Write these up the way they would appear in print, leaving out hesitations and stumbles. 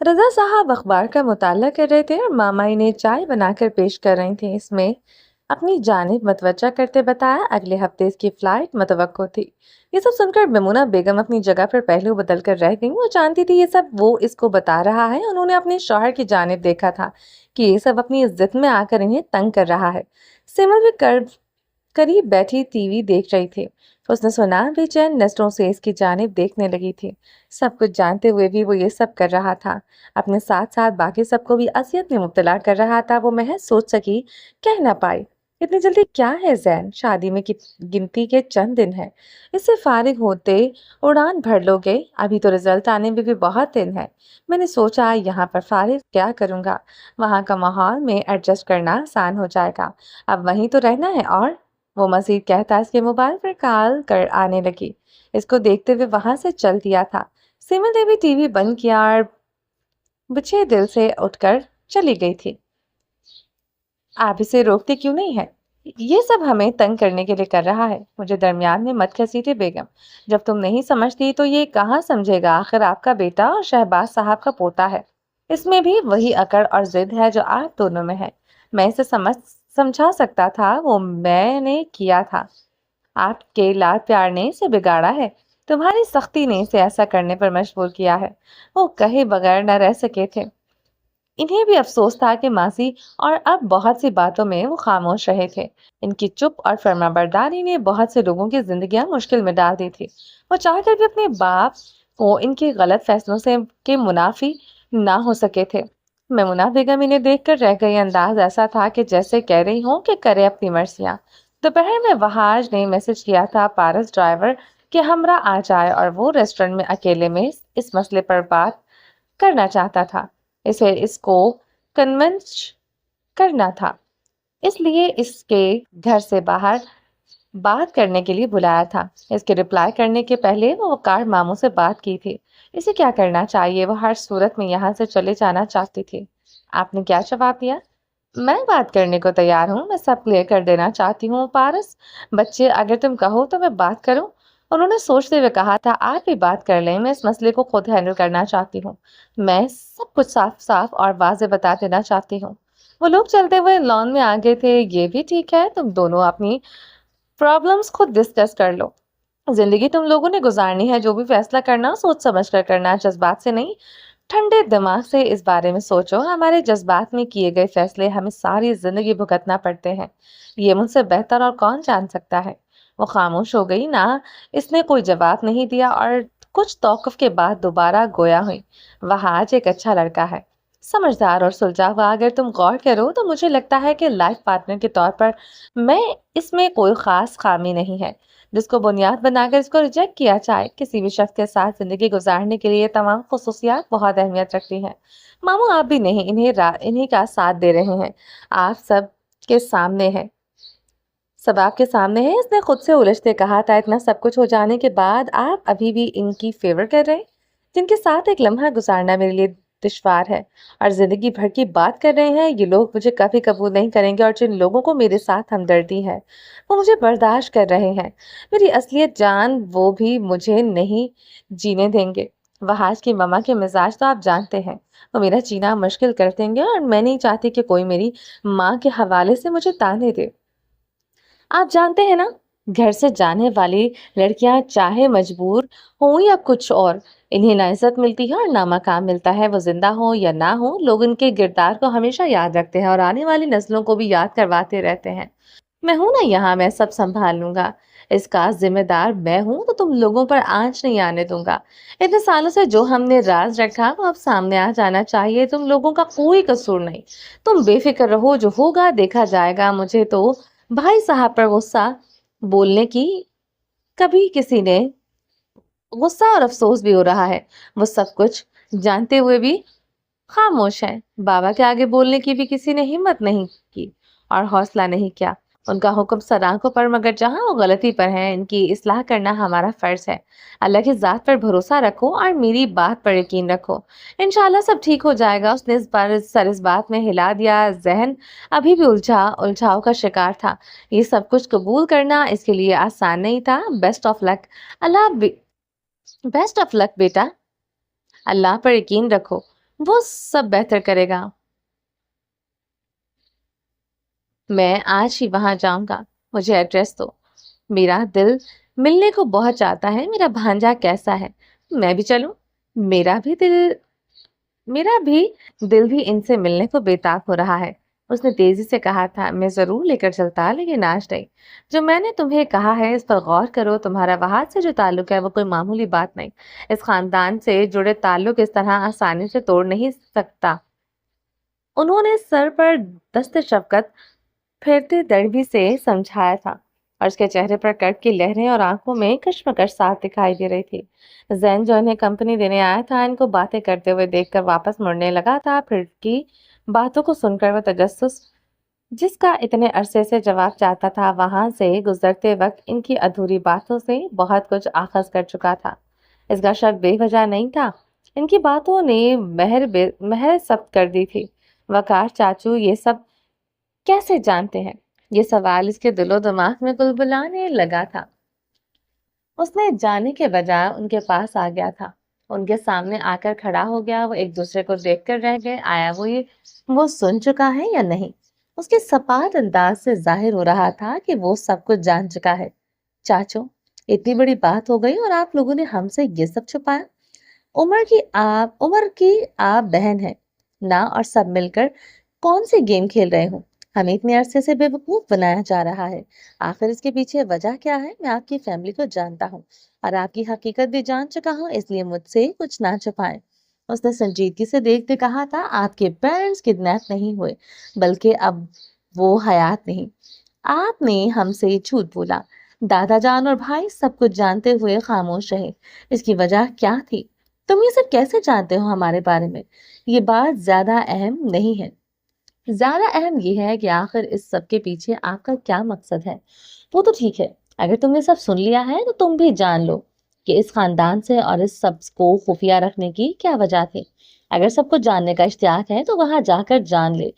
रज़ा साहब अखबार का मुताला कर रहे थे और मामा इन्हें चाय बनाकर पेश कर रही थी। इसमें अपनी जानिब मतवज्जा करते बताया अगले हफ्ते इसकी फ्लाइट मतवक्को थी। ये सब सुनकर मेमुना बेगम अपनी जगह पर पहलू बदल कर रह गई। वो जानती थी ये सब वो इसको बता रहा है। उन्होंने अपने शौहर की जानिब देखा था कि ये सब अपनी इज्जत में आकर इन्हें तंग कर रहा है। सिमर भी करीब बैठी टीवी देख रही थी। उसने सुना बेचैन नजरों से इसकी जानिब देखने लगी थी। सब कुछ जानते हुए भी वो ये सब कर रहा था। अपने साथ साथ बाकी सबको भी असियत में मुब्तला कर रहा था। वो महज सोच सकी, कह ना पाई। इतनी जल्दी क्या है ज़ैन? शादी में की गिनती के चंद दिन है। इससे फारिग होते उड़ान भर लोगे। अभी तो रिजल्ट आने में भी बहुत दिन है। मैंने सोचा यहाँ पर फारिग क्या करूँगा, वहाँ का माहौल में एडजस्ट करना आसान हो जाएगा। अब वहीं तो रहना है। और वो मजीद कहता इसके मोबाइल पर कॉल कर आने लगी। इसको देखते हुए वहां से चल दिया था। सिमर ने भी टीवी बंद किया और बुझे दिल से उठकर चली गई थी। आप इसे रोकते क्यों नहीं है? ये सब हमें तंग करने के लिए कर रहा है। मुझे दरमियान में मत घसीटे बेगम। जब तुम नहीं समझती तो ये कहाँ समझेगा? आखिर आपका बेटा और शहबाज साहब का पोता है। इसमें भी वही अकड़ और जिद है जो आप दोनों में है। मैं इसे समझा सकता था, वो मैंने किया था। आपके लाड प्यार ने इसे बिगाड़ा है। तुम्हारी सख्ती ने इसे ऐसा करने पर मजबूर किया है। वो कहे बगैर न रह सके थे। इन्हें भी अफसोस था कि मासी और अब बहुत सी बातों में वो खामोश रहे थे। इनकी चुप और फर्माबरदारी ने बहुत से लोगों की जिंदगियां मुश्किल में डाल दी थी। वो चाहकर भी अपने बाप को इनके गलत फैसलों से के मुनाफी ना हो सके थे। मेमुना बेगम इन्हें देखकर रह गई। अंदाज ऐसा था कि जैसे कह रही हूँ कि करे अपनी मर्जियाँ। दोपहर में वहाज ने मैसेज किया था पारस ड्राइवर कि हमरा आ जाए और वो रेस्टोरेंट में अकेले में इस मसले पर बात करना चाहता था। इसे इसको कन्विंस करना था, इसलिए इसके घर से बाहर बात करने के लिए बुलाया था। इसके रिप्लाई करने के पहले वो वकार मामू से बात की थी। इसे क्या करना चाहिए? वो हर सूरत में यहाँ से चले जाना चाहती थी। आपने क्या जवाब दिया? मैं बात करने को तैयार हूँ। मैं सब क्लियर कर देना चाहती हूँ पारस। बच्चे, अगर तुम कहो तो मैं बात करूँ। उन्होंने सोचते हुए कहा था, आप भी बात कर लें। मैं इस मसले को खुद हैंडल करना चाहती हूँ। मैं सब कुछ साफ साफ और वाजे बता देना चाहती हूँ। वो लोग चलते हुए लॉन में आ गए थे। ये भी ठीक है, तुम दोनों अपनी प्रॉब्लम्स खुद डिस्कस कर लो। जिंदगी तुम लोगों ने गुजारनी है। जो भी फैसला करना सोच समझ कर करना, जज्बात से नहीं। ठंडे दिमाग से इस बारे में सोचो। हमारे जज्बात में किए गए फैसले हमें सारी जिंदगी भुगतना पड़ते हैं। ये मुझसे बेहतर और कौन जान सकता है? वो खामोश हो गई ना। इसने कोई जवाब नहीं दिया और कुछ तौक़ुफ़ के बाद दोबारा गोया हुई। वह आज एक अच्छा लड़का है, समझदार और सुलझा हुआ। अगर तुम गौर करो तो मुझे लगता है कि लाइफ पार्टनर के तौर पर मैं इसमें कोई खास खामी नहीं है जिसको बुनियाद बनाकर इसको रिजेक्ट किया जाए। किसी भी शख्स के साथ जिंदगी गुजारने के लिए तमाम खुसूसियात बहुत अहमियत रखती हैं। मामू, आप भी नहीं इन्हीं का साथ दे रहे हैं। आप सब के सामने है सब आपके सामने है। इसने खुद से उलझते कहा था, इतना सब कुछ हो जाने के बाद आप अभी भी इनकी फेवर कर रहे हैं, जिनके साथ एक लम्हा गुजारना मेरे लिए दुश्वार है और जिंदगी भर की बात कर रहे हैं। ये लोग मुझे कभी कबूल नहीं करेंगे और जिन लोगों को मेरे साथ हमदर्दी है वो मुझे बर्दाश्त कर रहे हैं। मेरी असलियत जान वो भी मुझे नहीं जीने देंगे। वहाज की ममा के मिजाज तो आप जानते हैं। वो मेरा जीना मुश्किल कर देंगे और मैं नहीं चाहती कि कोई मेरी माँ के हवाले से मुझे ताने दे। आप जानते हैं ना, घर से जाने वाली लड़कियां चाहे मजबूर हों या कुछ और, इन्हें ना इज्जत मिलती है और ना मकाम मिलता है। वो जिंदा हो या ना हो, लोग इनके किरदार को हमेशा याद रखते हैं और आने वाली नस्लों को भी याद करवाते रहते हैं। मैं हूं ना यहाँ, मैं सब संभाल लूंगा। इसका जिम्मेदार मैं हूं तो तुम लोगों पर आंच नहीं आने दूंगा। इतने सालों से जो हमने राज रखा वो अब सामने आ जाना चाहिए। तुम लोगों का कोई कसूर नहीं। तुम बेफिक्र रहो, जो होगा देखा जाएगा। मुझे तो भाई साहब पर गुस्सा बोलने की कभी किसी ने गुस्सा और अफसोस भी हो रहा है। वो सब कुछ जानते हुए भी खामोश है। बाबा के आगे बोलने की भी किसी ने हिम्मत नहीं की और हौसला नहीं किया। उनका हुक्म सर आंखों पर, मगर जहां वो गलती पर है इनकी इस्लाह करना हमारा फर्ज है। अल्लाह की जात पर भरोसा रखो और मेरी बात पर यकीन रखो। इंशाल्लाह सब ठीक हो जाएगा। उसने इस बात में हिला दिया। जहन अभी भी उलझाव का शिकार था। ये सब कुछ कबूल करना इसके लिए आसान नहीं था। बेस्ट ऑफ लक बेटा। अल्लाह पर यकीन रखो। वो सब बेहतर करेगा। मैं आज ही वहां जाऊंगा। मुझे एड्रेस दो। मेरा दिल मिलने को बहुत चाहता है। मेरा भांजा कैसा है? मैं भी चलूं? मेरा भी दिल मेरा भी दिल भी इनसे मिलने को बेताब हो रहा है। उसने तेजी से कहा था, मैं जरूर लेकर चलता, लेकिन आज नहीं। जो मैंने तुम्हें कहा है इस पर गौर करो। तुम्हारा वहां से जो ताल्लुक है वो कोई मामूली बात नहीं। इस खानदान से जुड़े ताल्लुक इस तरह आसानी से तोड़ नहीं सकता। उन्होंने सर पर दस्ते शफकत फिरते दड़बी से समझाया था, और उसके चेहरे पर कर्क की लहरें और आंखों में कश्मकश साफ दिखाई दे रही थी। जैन जो इन्हें कंपनी देने आया था, इनको बातें करते हुए देखकर वापस मुड़ने लगा था। फिर की बातों को सुनकर वह तजस्सुस जिसका इतने अरसे से जवाब चाहता था, वहां से गुजरते वक्त इनकी अधूरी बातों से बहुत कुछ आखज कर चुका था। इसका शक बेवजह नहीं था। इनकी बातों ने महर सब्त कर दी थी। वकार चाचू ये सब कैसे जानते हैं? ये सवाल इसके दिलो दिमाग में बुलबुलाने लगा था। उसने जाने के बजाय उनके पास आ गया था। उनके सामने आकर खड़ा हो गया। वो एक दूसरे को देखकर रह गए। आया वो सुन चुका है या नहीं? उसके सपाट अंदाज से जाहिर हो रहा था कि वो सब कुछ जान चुका है। चाचू, इतनी बड़ी बात हो गई और आप लोगों ने हमसे ये सब छुपाया। उम्र की आप बहन है ना, और सब मिलकर कौन सी गेम खेल रहे हो? हमें इतने अरसे से बेवकूफ बनाया जा रहा है। आखिर इसके पीछे वजह क्या है? मैं आपकी फैमिली को जानता हूँ और आपकी हकीकत भी जान चुका हूँ, इसलिए मुझसे कुछ ना छुपाएं। उसने संजीदगी से देखते कहा था, आपके पेरेंट्स किडनैप नहीं हुए, बल्कि अब वो हयात नहीं। आपने हमसे झूठ बोला। दादा जान और भाई सब कुछ जानते हुए खामोश रहे। इसकी वजह क्या थी? तुम ये सब कैसे जानते हो हमारे बारे में? ये बात ज्यादा अहम नहीं है। ज्यादा अहम ये है कि आखिर इस सब के पीछे आपका क्या मकसद है। वो तो ठीक है, अगर तुमने सब सुन लिया है तो तुम भी जान लो कि इस खानदान से और इस सब को खुफिया रखने की क्या वजह थी। अगर सब कुछ जानने का इश्तियाक है तो वहां जाकर जान ले।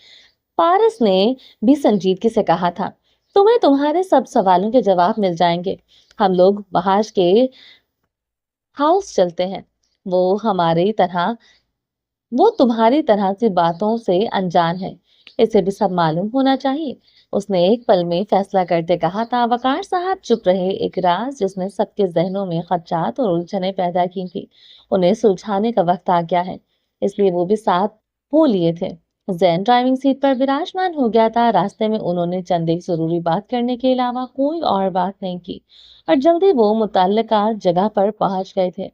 पारस ने भी संजीदगी से कहा था, तुम्हें तुम्हारे सब सवालों के जवाब मिल जाएंगे। हम लोग बहाश के हाउस चलते हैं। वो हमारी तरह वो तुम्हारी तरह की बातों से अनजान है। इसे भी सब मालूम होना चाहिए। उसने एक पल में फैसला करते कहा था। वकार साहब चुप रहे। एक राज जिसने सबके जहनों में खदशात और उलझने पैदा की थी, उन्हें सुलझाने का वक्त आ गया है। इसलिए वो भी साथ हो लिए थे। जैन ड्राइविंग सीट पर विराजमान हो गया था। रास्ते में उन्होंने चंद एक जरूरी बात करने के अलावा कोई और बात नहीं की, और जल्दी वो मुतल्लिका जगह पर पहुंच गए थे।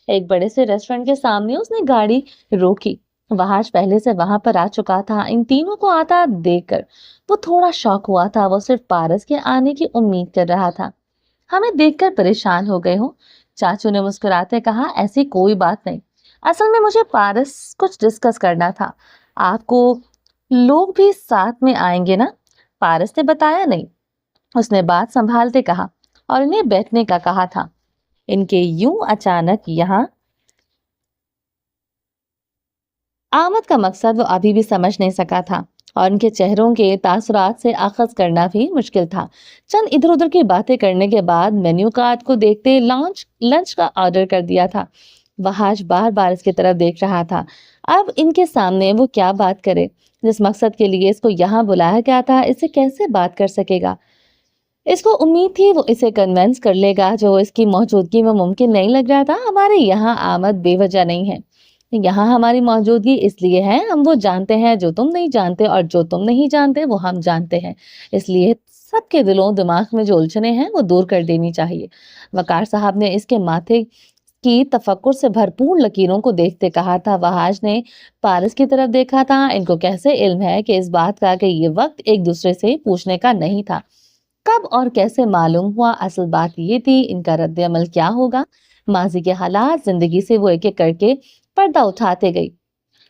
एक बड़े से रेस्टोरेंट के सामने उसने गाड़ी रोकी। वहाज पहले से वहां पर आ चुका था। इन तीनों को आता देखकर वो थोड़ा शॉक हुआ था। वो सिर्फ पारस के आने की उम्मीद कर रहा था। हमें देखकर परेशान हो गए हो? चाचू ने मुस्कुराते कहा, ऐसी कोई बात नहीं। असल में मुझे पारस कुछ डिस्कस करना था। आपको लोग भी साथ में आएंगे ना? पारस ने बताया नहीं। उसने बात संभालते कहा, और इन्हें बैठने का कहा था। इनके यूं अचानक यहाँ आमद का मकसद वो अभी भी समझ नहीं सका था, और उनके चेहरों के तासुरात से आखज करना भी मुश्किल था। चंद इधर उधर की बातें करने के बाद मेन्यू कार्ड को देखते लंच लंच का ऑर्डर कर दिया था। वहाज बार बार इसकी तरफ देख रहा था। अब इनके सामने वो क्या बात करे? जिस मकसद के लिए इसको यहाँ बुलाया गया था, इससे कैसे बात कर सकेगा? इसको उम्मीद थी वो इसे कन्विंस कर लेगा, जो इसकी मौजूदगी में मुमकिन नहीं लग रहा था। हमारे यहाँ आमद बेवजह नहीं है। यहाँ हमारी मौजूदगी इसलिए है, हम वो जानते हैं जो तुम नहीं जानते, और जो तुम नहीं जानते वो हम जानते हैं। इसलिए सबके दिलों दिमाग में जो उलझने हैं वो दूर कर देनी चाहिए। वकार साहब ने इसके माथे की तफक्कुर से भरपूर लकीरों को देखते कहा था। वहाज ने पारस की तरफ देखा था। इनको कैसे इल्म है कि इस बात का कि ये वक्त एक दूसरे से पूछने का नहीं था? कब और कैसे मालूम हुआ? असल बात ये थी, इनका रद्द अमल क्या होगा? माजी के हालात, जिंदगी से वो एक एक करके पर्दा उठाते गई।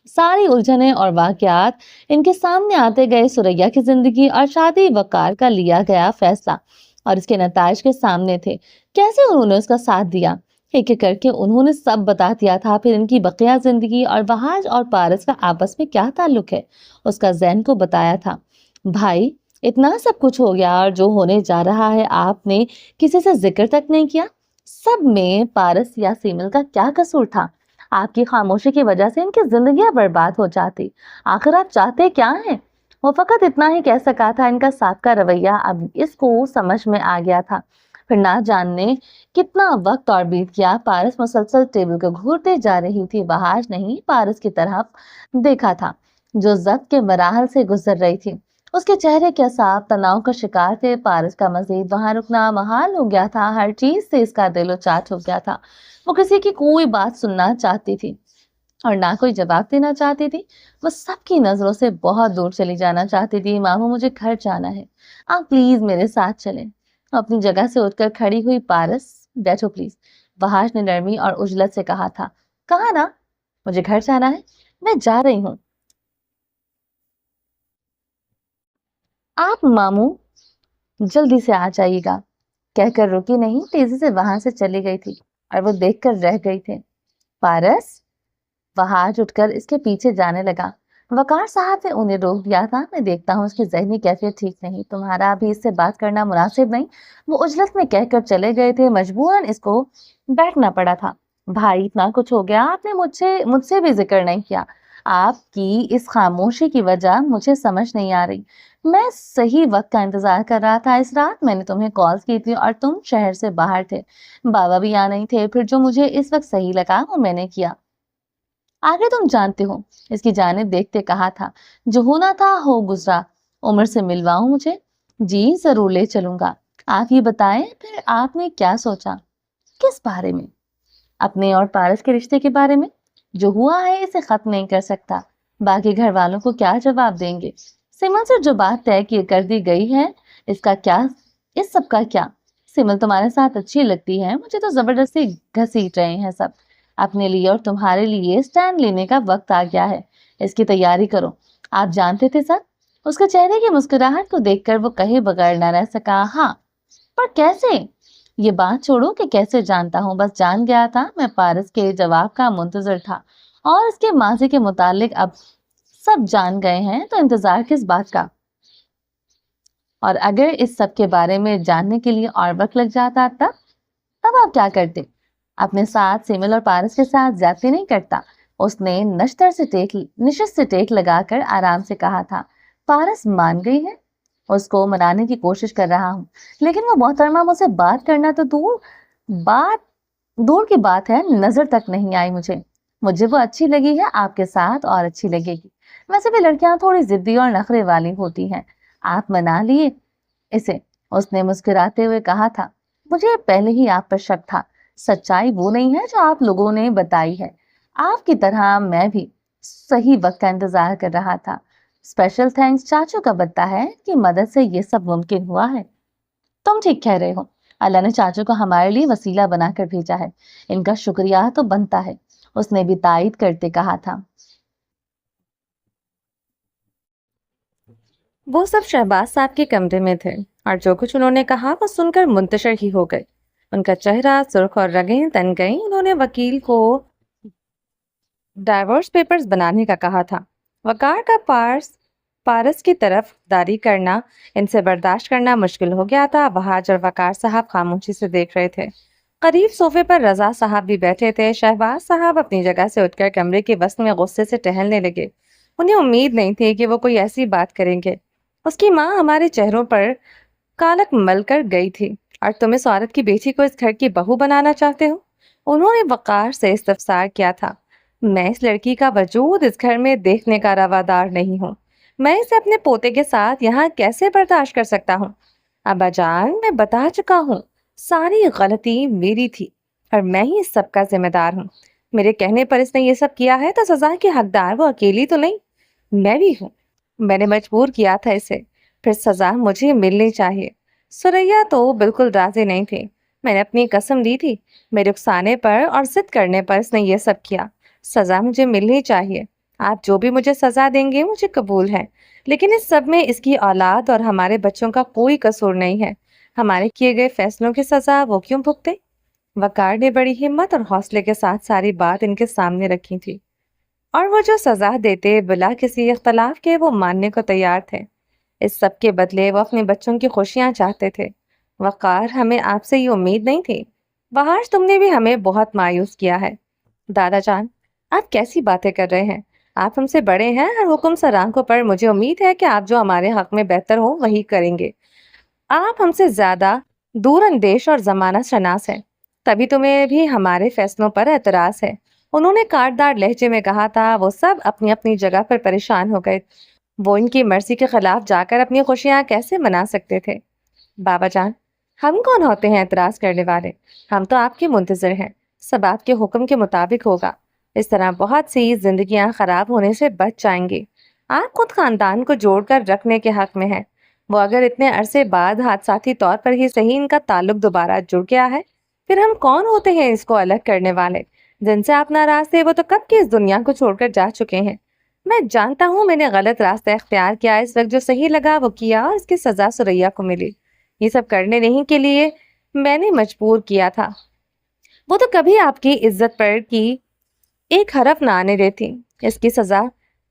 सारी उलझने और वाकयात इनके सामने आते गए। सुरैया की जिंदगी और शादी, वकार का लिया गया फैसला और इसके नताइज के सामने थे। कैसे उन्होंने उसका साथ दिया? एक एक करके उन्होंने सब बता दिया था। फिर इनकी बकिया जिंदगी और वहाज और पारस का आपस में क्या ताल्लुक है, उसका जैन को बताया था। भाई, इतना सब कुछ हो गया और जो होने जा रहा है आपने किसी से जिक्र तक नहीं किया। सब में पारस या सीमल का क्या कसूर था? آپ کی خاموشی کی وجہ سے ان کی زندگیاں برباد ہو جاتی۔ آخر آپ چاہتے کیا ہیں؟ وہ فقط اتنا ہی کہہ سکا تھا۔ ان کا سابقہ رویہ اب اس کو سمجھ میں آ گیا تھا۔ پھر نہ جاننے کتنا وقت اور بیت گیا، پارس مسلسل ٹیبل کو گھورتے جا رہی تھی۔ وحاش نہیں پارس کی طرف دیکھا تھا جو ضبط کے مراحل سے گزر رہی تھی۔ اس کے چہرے کے اعصاب تناؤ کا شکار تھے۔ پارس کا مزید وہاں رکنا محال ہو گیا تھا۔ ہر چیز سے اس کا دل و چاٹ ہو گیا تھا۔ وہ کسی کی کوئی بات سننا چاہتی تھی اور نہ کوئی جواب دینا چاہتی تھی۔ وہ سب کی نظروں سے بہت دور چلی جانا چاہتی تھی۔ ماموں مجھے گھر جانا ہے، آپ پلیز میرے ساتھ چلیں۔ اپنی جگہ سے اٹھ کر کھڑی ہوئی پارس، بیٹھو پلیز، وحاش نے نرمی اور عجلت سے کہا تھا۔ کہا نا مجھے گھر جانا ہے، میں جا رہی ہوں۔ آپ ماموں جلدی سے آ جائیے گا، کہہ کر رکی نہیں، تیزی سے وہاں سے چلی گئی تھی اور وہ دیکھ کر رہ گئی تھے۔ پارس، وحاش اٹھ کر اس کے پیچھے جانے لگا۔ وقار صاحب نے انہیں روک دیا تھا۔ میں دیکھتا ہوں اس کی ذہنی کیفیت ٹھیک نہیں، تمہارا ابھی اس سے بات کرنا مناسب نہیں، وہ عجلت میں کہہ کر چلے گئے تھے۔ مجبوراً اس کو بیٹھنا پڑا تھا۔ بھائی اتنا کچھ ہو گیا، آپ نے مجھ سے بھی ذکر نہیں کیا۔ آپ کی اس خاموشی کی وجہ مجھے سمجھ نہیں آ رہی۔ میں صحیح وقت کا انتظار کر رہا تھا۔ اس رات میں نے تمہیں کالز کی تھی اور تم شہر سے باہر تھے، بابا بھی آ نہیں تھے، پھر جو مجھے اس وقت صحیح لگا وہ میں نے کیا۔ آگے تم جانتے ہو، اس کی جانب دیکھتے کہا تھا۔ جو ہونا تھا ہو گزرا، عمر سے ملواؤں مجھے؟ جی ضرور لے چلوں گا۔ آپ یہ بتائیں پھر آپ نے کیا سوچا؟ کس بارے میں؟ اپنے اور پارس کے رشتے کے بارے میں؟ جو ہوا ہے اسے ختم نہیں کر سکتا، باقی گھر والوں کو کیا جواب دیں گے؟ سمل سے جو بات طے کر دی گئی ہے اس کا کیا، اس سب کا کیا؟ سمل تمہارے ساتھ اچھی لگتی ہے، مجھے تو زبردستی گھسیٹ رہے ہیں سب۔ اپنے لیے اور تمہارے لیے سٹینڈ لینے کا وقت آ گیا ہے، اس کی تیاری کرو۔ آپ جانتے تھے سر؟ اس کے چہرے کی مسکراہٹ کو دیکھ کر وہ کہے بغیر نہ رہ سکا۔ ہاں، پر کیسے؟ یہ بات چھوڑو کہ کیسے جانتا ہوں، بس جان گیا تھا۔ میں پارس کے جواب کا منتظر تھا اور اس کے ماضی کے متعلق اب سب جان گئے ہیں تو انتظار کس بات کا؟ اور اگر اس سب کے بارے میں جاننے کے لیے اور وقت لگ جاتا تب آپ کیا کرتے؟ اپنے ساتھ سیمل اور پارس کے ساتھ زیادتی نہیں کرتا۔ اس نے نشست سے ٹیک لگا کر آرام سے کہا تھا۔ پارس مان گئی ہے، اس کو منانے کی کوشش کر رہا ہوں، لیکن وہ محترمہ مجھ سے بات کرنا تو دور کی بات ہے، نظر تک نہیں آئی مجھے وہ اچھی لگی ہے، آپ کے ساتھ اور اچھی لگے گی۔ ویسے بھی لڑکیاں تھوڑی ضدی اور نخرے والی ہوتی ہیں، آپ منا لیے اسے، اس نے مسکراتے ہوئے کہا تھا۔ مجھے پہلے ہی آپ پر شک تھا، سچائی وہ نہیں ہے جو آپ لوگوں نے بتائی ہے۔ آپ کی طرح میں بھی صحیح وقت کا انتظار کر رہا تھا۔ اسپیشل تھینکس چاچو کا بنتا ہے کہ مدد سے یہ سب ممکن ہوا ہے۔ تم ٹھیک کہہ رہے ہو، اللہ نے چاچو کو ہمارے لیے وسیلہ بنا کر بھیجا ہے، ان کا شکریہ تو بنتا ہے، اس نے بھی تائید کرتے کہا تھا۔ وہ سب شہباز صاحب کے کمرے میں تھے اور جو کچھ انہوں نے کہا وہ سن کر منتشر ہی ہو گئے۔ ان کا چہرہ سرخ اور رگیں تن گئیں۔ انہوں نے وکیل کو ڈائیورس پیپرز بنانے کا کہا تھا۔ وقار کا پارس کی طرف داری کرنا ان سے برداشت کرنا مشکل ہو گیا تھا۔ وحاج اور وقار صاحب خاموشی سے دیکھ رہے تھے۔ قریب صوفے پر رضا صاحب بھی بیٹھے تھے۔ شہباز صاحب اپنی جگہ سے اٹھ کر کمرے کے وسط میں غصے سے ٹہلنے لگے۔ انہیں امید نہیں تھی کہ وہ کوئی ایسی بات کریں گے۔ اس کی ماں ہمارے چہروں پر کالک مل کر گئی تھی اور تم اس عورت کی بیٹی کو اس گھر کی بہو بنانا چاہتے ہو؟ انہوں نے وقار سے استفسار کیا تھا۔ میں اس لڑکی کا وجود اس گھر میں دیکھنے کا روادار نہیں ہوں۔ میں اسے اپنے پوتے کے ساتھ یہاں کیسے برداشت کر سکتا ہوں؟ ابا جان، میں بتا چکا ہوں، ساری غلطی میری تھی اور میں ہی اس سب کا ذمہ دار ہوں۔ میرے کہنے پر اس نے یہ سب کیا ہے تو سزا کی حقدار وہ اکیلی تو نہیں، میں بھی ہوں۔ میں نے مجبور کیا تھا اسے، پھر سزا مجھے ملنی چاہیے۔ سریا تو بالکل راضی نہیں تھی۔ میں نے اپنی قسم دی تھی، میرے اکسانے پر اور ضد کرنے پر اس نے یہ سب کیا۔ سزا مجھے ملنی چاہیے۔ آپ جو بھی مجھے سزا دیں گے مجھے قبول ہے، لیکن اس سب میں اس کی اولاد اور ہمارے بچوں کا کوئی قصور نہیں ہے۔ ہمارے کیے گئے فیصلوں کی سزا وہ کیوں بھگتے؟ وقار نے بڑی ہمت اور حوصلے کے ساتھ ساری بات ان کے سامنے رکھی تھی، اور وہ جو سزا دیتے بلا کسی اختلاف کے وہ ماننے کو تیار تھے۔ اس سب کے بدلے وہ اپنے بچوں کی خوشیاں چاہتے تھے۔ وقار، ہمیں آپ سے یہ امید نہیں تھی۔ بہار، تم نے بھی ہمیں بہت مایوس کیا ہے۔ دادا جان، आप कैसी बातें कर रहे हैं? आप हमसे बड़े हैं और हुक्म सर आंखों पर। मुझे उम्मीद है कि आप जो हमारे हक में बेहतर हो वही करेंगे। आप हमसे ज्यादा दूरअंदेश और जमाना शनास हैं, तभी तुम्हें भी हमारे फैसलों पर एतराज है। उन्होंने काटदार लहजे में कहा था। वो सब अपनी अपनी जगह पर परेशान हो गए। वो इनकी मर्जी के खिलाफ जाकर अपनी खुशियां कैसे मना सकते थे? बाबा जान, हम कौन होते हैं एतराज करने वाले? हम तो आपके मुंतजर हैं। सब आपके हुक्म के मुताबिक होगा। इस तरह बहुत सी जिंदगियां खराब होने से बच जाएंगी। आप खुद खानदान को जोड़कर रखने के हक में हैं। वो अगर इतने अरसे बाद हादसाती तौर पर ही सही इनका ताल्लुक दोबारा जुड़ गया है, फिर हम कौन होते हैं इसको अलग करने वाले? जिनसे आप नाराज थे वो तो कब की इस दुनिया को छोड़कर जा चुके हैं। मैं जानता हूँ मैंने गलत रास्ता इख्तियार किया। इस वक्त जो सही लगा वो किया और इसकी सजा सुरैया को मिली। ये सब करने नहीं के लिए मैंने मजबूर किया था। वो तो कभी आपकी इज्जत पर की एक हरफ ना आने देती। इसकी सजा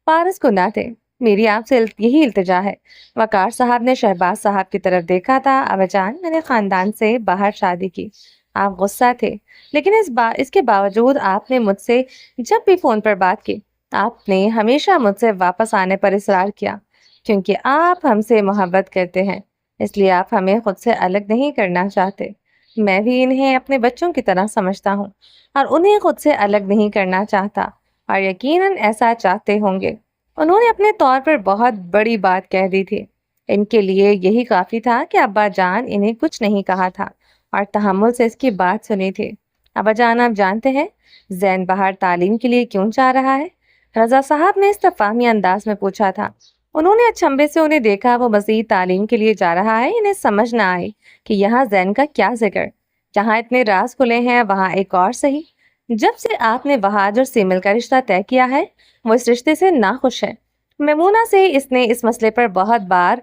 पारस को ना दे। मेरी आपसे यही इल्तिजा है। वकार साहब ने शहबाज साहब की तरफ देखा था। अब्बाजान, मैंने खानदान से बाहर शादी की। आप गुस्सा थे, लेकिन इसके बावजूद आपने मुझसे जब भी फोन पर बात की, आपने हमेशा मुझसे वापस आने पर इसरार किया। क्योंकि आप हमसे मोहब्बत करते हैं, इसलिए आप हमें खुद से अलग नहीं करना चाहते। मैं भी इन्हें अपने बच्चों की तरह समझता हूँ और उन्हें खुद से अलग नहीं करना चाहता, और यकीनन ऐसा चाहते होंगे। उन्होंने अपने तौर पर बहुत बड़ी बात कह दी थी। इनके लिए यही काफी था कि अब्बा जान इन्हें कुछ नहीं कहा था और तहम्मुल से इसकी बात सुनी थी। अब्बा जान, आप जानते हैं जैन बाहर तालीम के लिए क्यों जा रहा है? रजा साहब ने इस्तफामी अंदाज में पूछा था। उन्होंने अचंभे से उन्हें देखा। वो मजीद तालीम के लिए जा रहा है। इन्हें समझ ना आए कि यहाँ जैन का क्या जिक्र। जहाँ इतने राज खुले हैं वहाँ एक और सही। जब से आपने वहाज और सीमिल का रिश्ता तय किया है, वो इस रिश्ते से नाखुश है। मेमूना से इसने इस मसले पर बहुत बार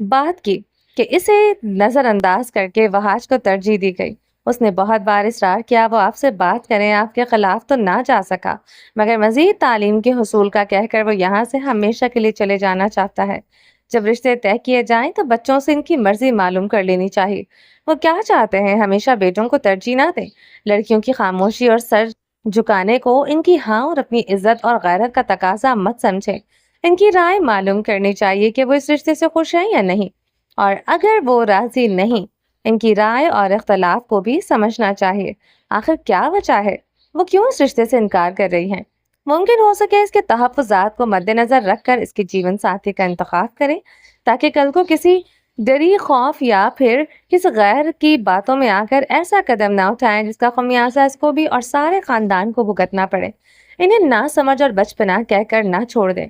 बात की कि इसे नजरअंदाज करके वहाज को तरजीह दी गई। उसने बहुत बार इसरार किया वो आपसे बात करें। आपके खिलाफ तो ना जा सका, मगर मजीद तालीम के हुसूल का कहकर वो यहाँ से हमेशा के लिए चले जाना चाहता है। जब रिश्ते तय किए जाएं तो बच्चों से इनकी मर्जी मालूम कर लेनी चाहिए। वो क्या चाहते हैं? हमेशा बेटों को तरजीह ना दें। लड़कियों की खामोशी और सर झुकाने को इनकी हाँ और अपनी इज्जत और गैरत का तकाजा मत समझें। इनकी राय मालूम करनी चाहिए कि वो इस रिश्ते से खुश हैं या नहीं, और अगर वो राजी नहीं, इनकी राय और इख्तलाफ को भी समझना चाहिए। आखिर क्या वजह है? वो क्यों इस रिश्ते से इनकार कर रही हैं? मुमकिन हो सके इसके तहफ़्फ़ुज़ात को मद्देनजर रखकर इसके जीवन साथी का इंतखाब करें, ताकि कल को किसी डरी खौफ या फिर किसी गैर की बातों में आकर ऐसा कदम ना उठाएं जिसका खमियाजा इसको भी और सारे खानदान को भुगतना पड़े। इन्हें ना समझ और बचपना कहकर ना छोड़ दें,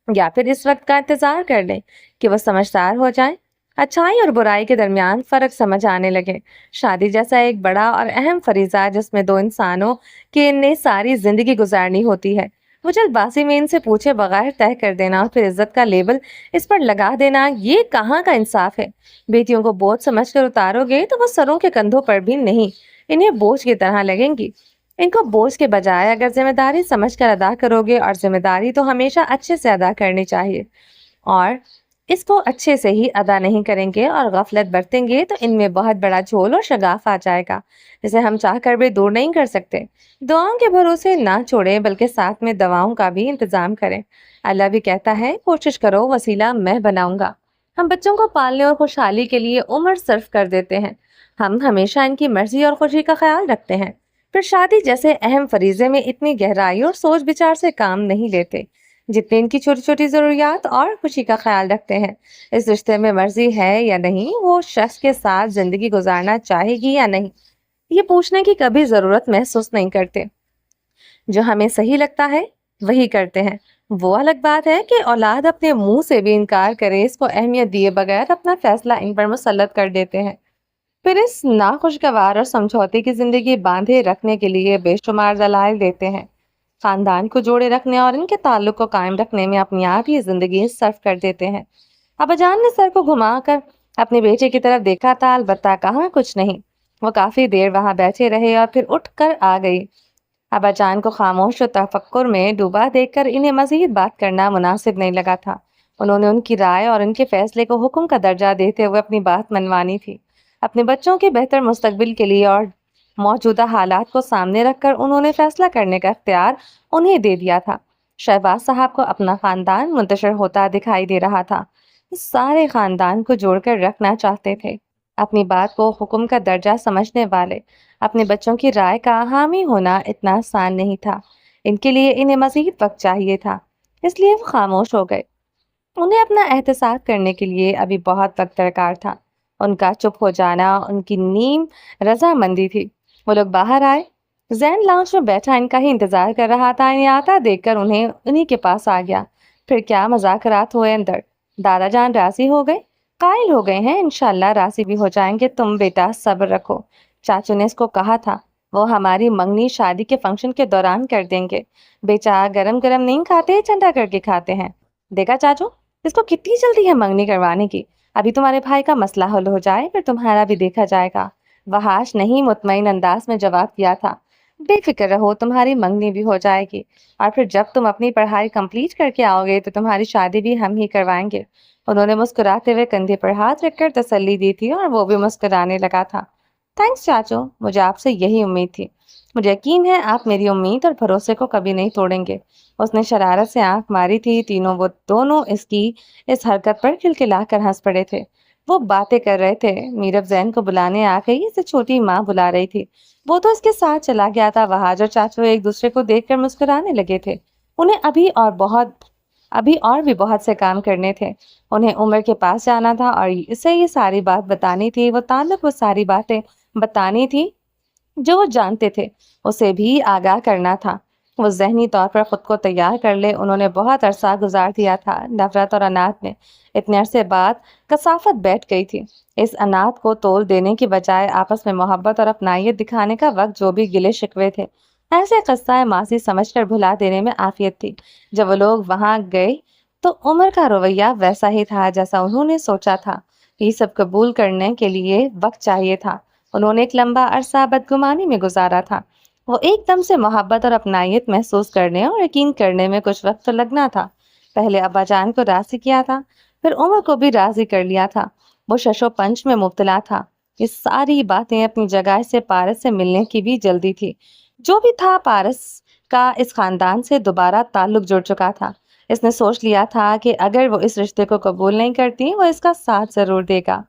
या फिर इस वक्त का इंतजार कर लें कि वो समझदार हो जाएं, अच्छाई और बुराई के दरमियान फर्क समझ आने लगे। शादी जैसा एक बड़ा और अहम फरीजा जिसमें दो इंसानों के ने सारी जिंदगी गुजारनी होती है, वो जल्दबाजी में इनसे पूछे बगैर तय कर देना और फिर इज्जत का लेबल इस पर लगा देना, ये कहाँ का इंसाफ है? बेटियों को बोझ समझकर उतारोगे तो वो सरों के कंधों पर भी नहीं, इन्हें बोझ की तरह लगेंगी। इनको बोझ के बजाय अगर जिम्मेदारी समझकर अदा करोगे, और जिम्मेदारी तो हमेशा अच्छे से अदा करनी चाहिए, और इसको अच्छे से ही अदा नहीं करेंगे और गफलत बरतेंगे तो इनमें बहुत बड़ा झोल और शगाफ आ जाएगा, जिसे हम चाह कर भी दूर नहीं कर सकते। दुआओं के भरोसे ना छोड़ें, बल्कि साथ में दवाओं का भी इंतजाम करें। अल्लाह भी कहता है, कोशिश करो वसीला मैं बनाऊंगा। हम बच्चों को पालने और खुशहाली के लिए उम्र सर्फ कर देते हैं। हम हमेशा इनकी मर्जी और खुशी का ख्याल रखते हैं, फिर शादी जैसे अहम फरीजे में इतनी गहराई और सोच विचार से काम नहीं लेते जितने इनकी छोटी छोटी जरूरियात और खुशी का ख्याल रखते हैं। इस रिश्ते में मर्जी है या नहीं, वो शख्स के साथ जिंदगी गुजारना चाहेगी या नहीं, ये पूछने की कभी जरूरत महसूस नहीं करते। जो हमें सही लगता है वही करते हैं। वो अलग बात है कि औलाद अपने मुंह से भी इनकार करे, इसको अहमियत दिए बगैर अपना फैसला इन पर मुसल्लत कर देते हैं। फिर इस नाखुशगवार और समझौते की जिंदगी बांधे रखने के लिए बेशुमार दलाइल देते हैं। खानदान को जोड़े रखने और इनके ताल्लुक को कायम रखने में अपनी आप ही जिंदगी सर्फ कर देते हैं। अब्बाजान ने सर को घुमाकर अपने बेटे की तरफ देखा था, अलबत्ता कहाँ कुछ नहीं। वो काफी देर वहां बैठे रहे और फिर उठ कर आ गई। अब्बाजान को खामोश और तफक्कुर में डूबा देखकर इन्हें मजीद बात करना मुनासिब नहीं लगा था। उन्होंने उनकी राय और उनके फैसले को हुक्म का दर्जा देते हुए अपनी बात मनवानी थी, अपने बच्चों के बेहतर मुस्तकबिल के लिए और मौजूदा हालात को सामने रखकर उन्होंने फैसला करने का इख्तियार उन्हें दे दिया था। शहबाज साहब को अपना खानदान मुंतशिर होता दिखाई दे रहा था। इस सारे खानदान को जोड़कर रखना चाहते थे। अपनी बात को हुक्म का दर्जा समझने वाले अपने बच्चों की राय का हामी होना इतना आसान नहीं था। इनके लिए इन्हें मजीद वक्त चाहिए था, इसलिए वो खामोश हो गए। उन्हें अपना एहतसाब करने के लिए अभी बहुत वक्त दरकार था। उनका चुप हो जाना उनकी नीम रजामंदी थी। वो लोग बाहर आए। जैन लाउंज में बैठा इनका ही इंतजार कर रहा था। इन्हें आता देखकर उन्हें उन्हीं के पास आ गया। फिर क्या मजाकरात हुए अंदर। दादा जान राजी हो गए, कायल हो गए हैं। इंशाल्लाह राजी भी हो जाएंगे। तुम बेटा सब्र रखो, चाचू ने इसको कहा था। वो हमारी मंगनी शादी के फंक्शन के दौरान कर देंगे। बेचा गरम गरम नहीं खाते, ठंडा करके खाते हैं। देखा चाचू, इसको कितनी जल्दी है मंगनी करवाने की। अभी तुम्हारे भाई का मसला हल हो जाए, फिर तुम्हारा भी देखा जाएगा। वहाश नहीं मुतमईन अंदाज में जवाब दिया था। बेफिक्र रहो, तुम्हारी मंगनी भी हो जाएगी, और फिर जब तुम अपनी पढ़ाई कंप्लीट करके आओगे तो तुम्हारी शादी भी हम ही करवाएंगे। उन्होंने मुस्कुराते हुए कंधे पर हाथ रखकर तसल्ली दी थी और वो भी मुस्कुराने लगा था। थैंक्स चाचू, मुझे आपसे यही उम्मीद थी। मुझे यकीन है आप मेरी उम्मीद और भरोसे को कभी नहीं तोड़ेंगे। उसने शरारत से आंख मारी थी। वो दोनों इसकी इस हरकत पर खिलखिलाकर हंस पड़े थे। वो बातें कर रहे थे। मीरब जैन को बुलाने आ गई। इसे छोटी माँ बुला रही थी। वो तो इसके साथ चला गया था। वहाज और चाचू एक दूसरे को देखकर मुस्कुराने लगे थे। उन्हें अभी और भी बहुत से काम करने थे। उन्हें उमर के पास जाना था और इसे ये सारी बात बतानी थी। वो सारी बातें बतानी थी जो वो जानते थे। उसे भी आगाह करना था। वो ज़हनी तौर पर खुद को तैयार कर ले। उन्होंने बहुत अरसा गुजार दिया था नफरत और अनाथ में। इतने अरसे बाद कसाफत बैठ गई थी। इस अनाथ को तोल देने की बजाय आपस में मोहब्बत और अपनायत दिखाने का वक्त जो भी गिले शिकवे थे, ऐसे किस्सा मासी समझकर भुला देने में आफियत थी। जब वो लोग वहां गए तो उमर का रवैया वैसा ही था जैसा उन्होंने सोचा था। ये सब कबूल करने के लिए वक्त चाहिए था। उन्होंने एक लंबा अरसा बदगुमानी में गुजारा था। वो एकदम से मोहब्बत और अपनायत महसूस करने और यकीन करने में कुछ वक्त तो लगना था। पहले अब्बाजान को राजी किया था, फिर उमर को भी राजी कर लिया था। वो शशो पंच में मुब्तला था। ये सारी बातें अपनी जगह से पारस से मिलने की भी जल्दी थी। जो भी था, पारस का इस खानदान से दोबारा ताल्लुक जुड़ चुका था। इसने सोच लिया था कि अगर वो इस रिश्ते को कबूल नहीं करती, वो इसका साथ जरूर देगा।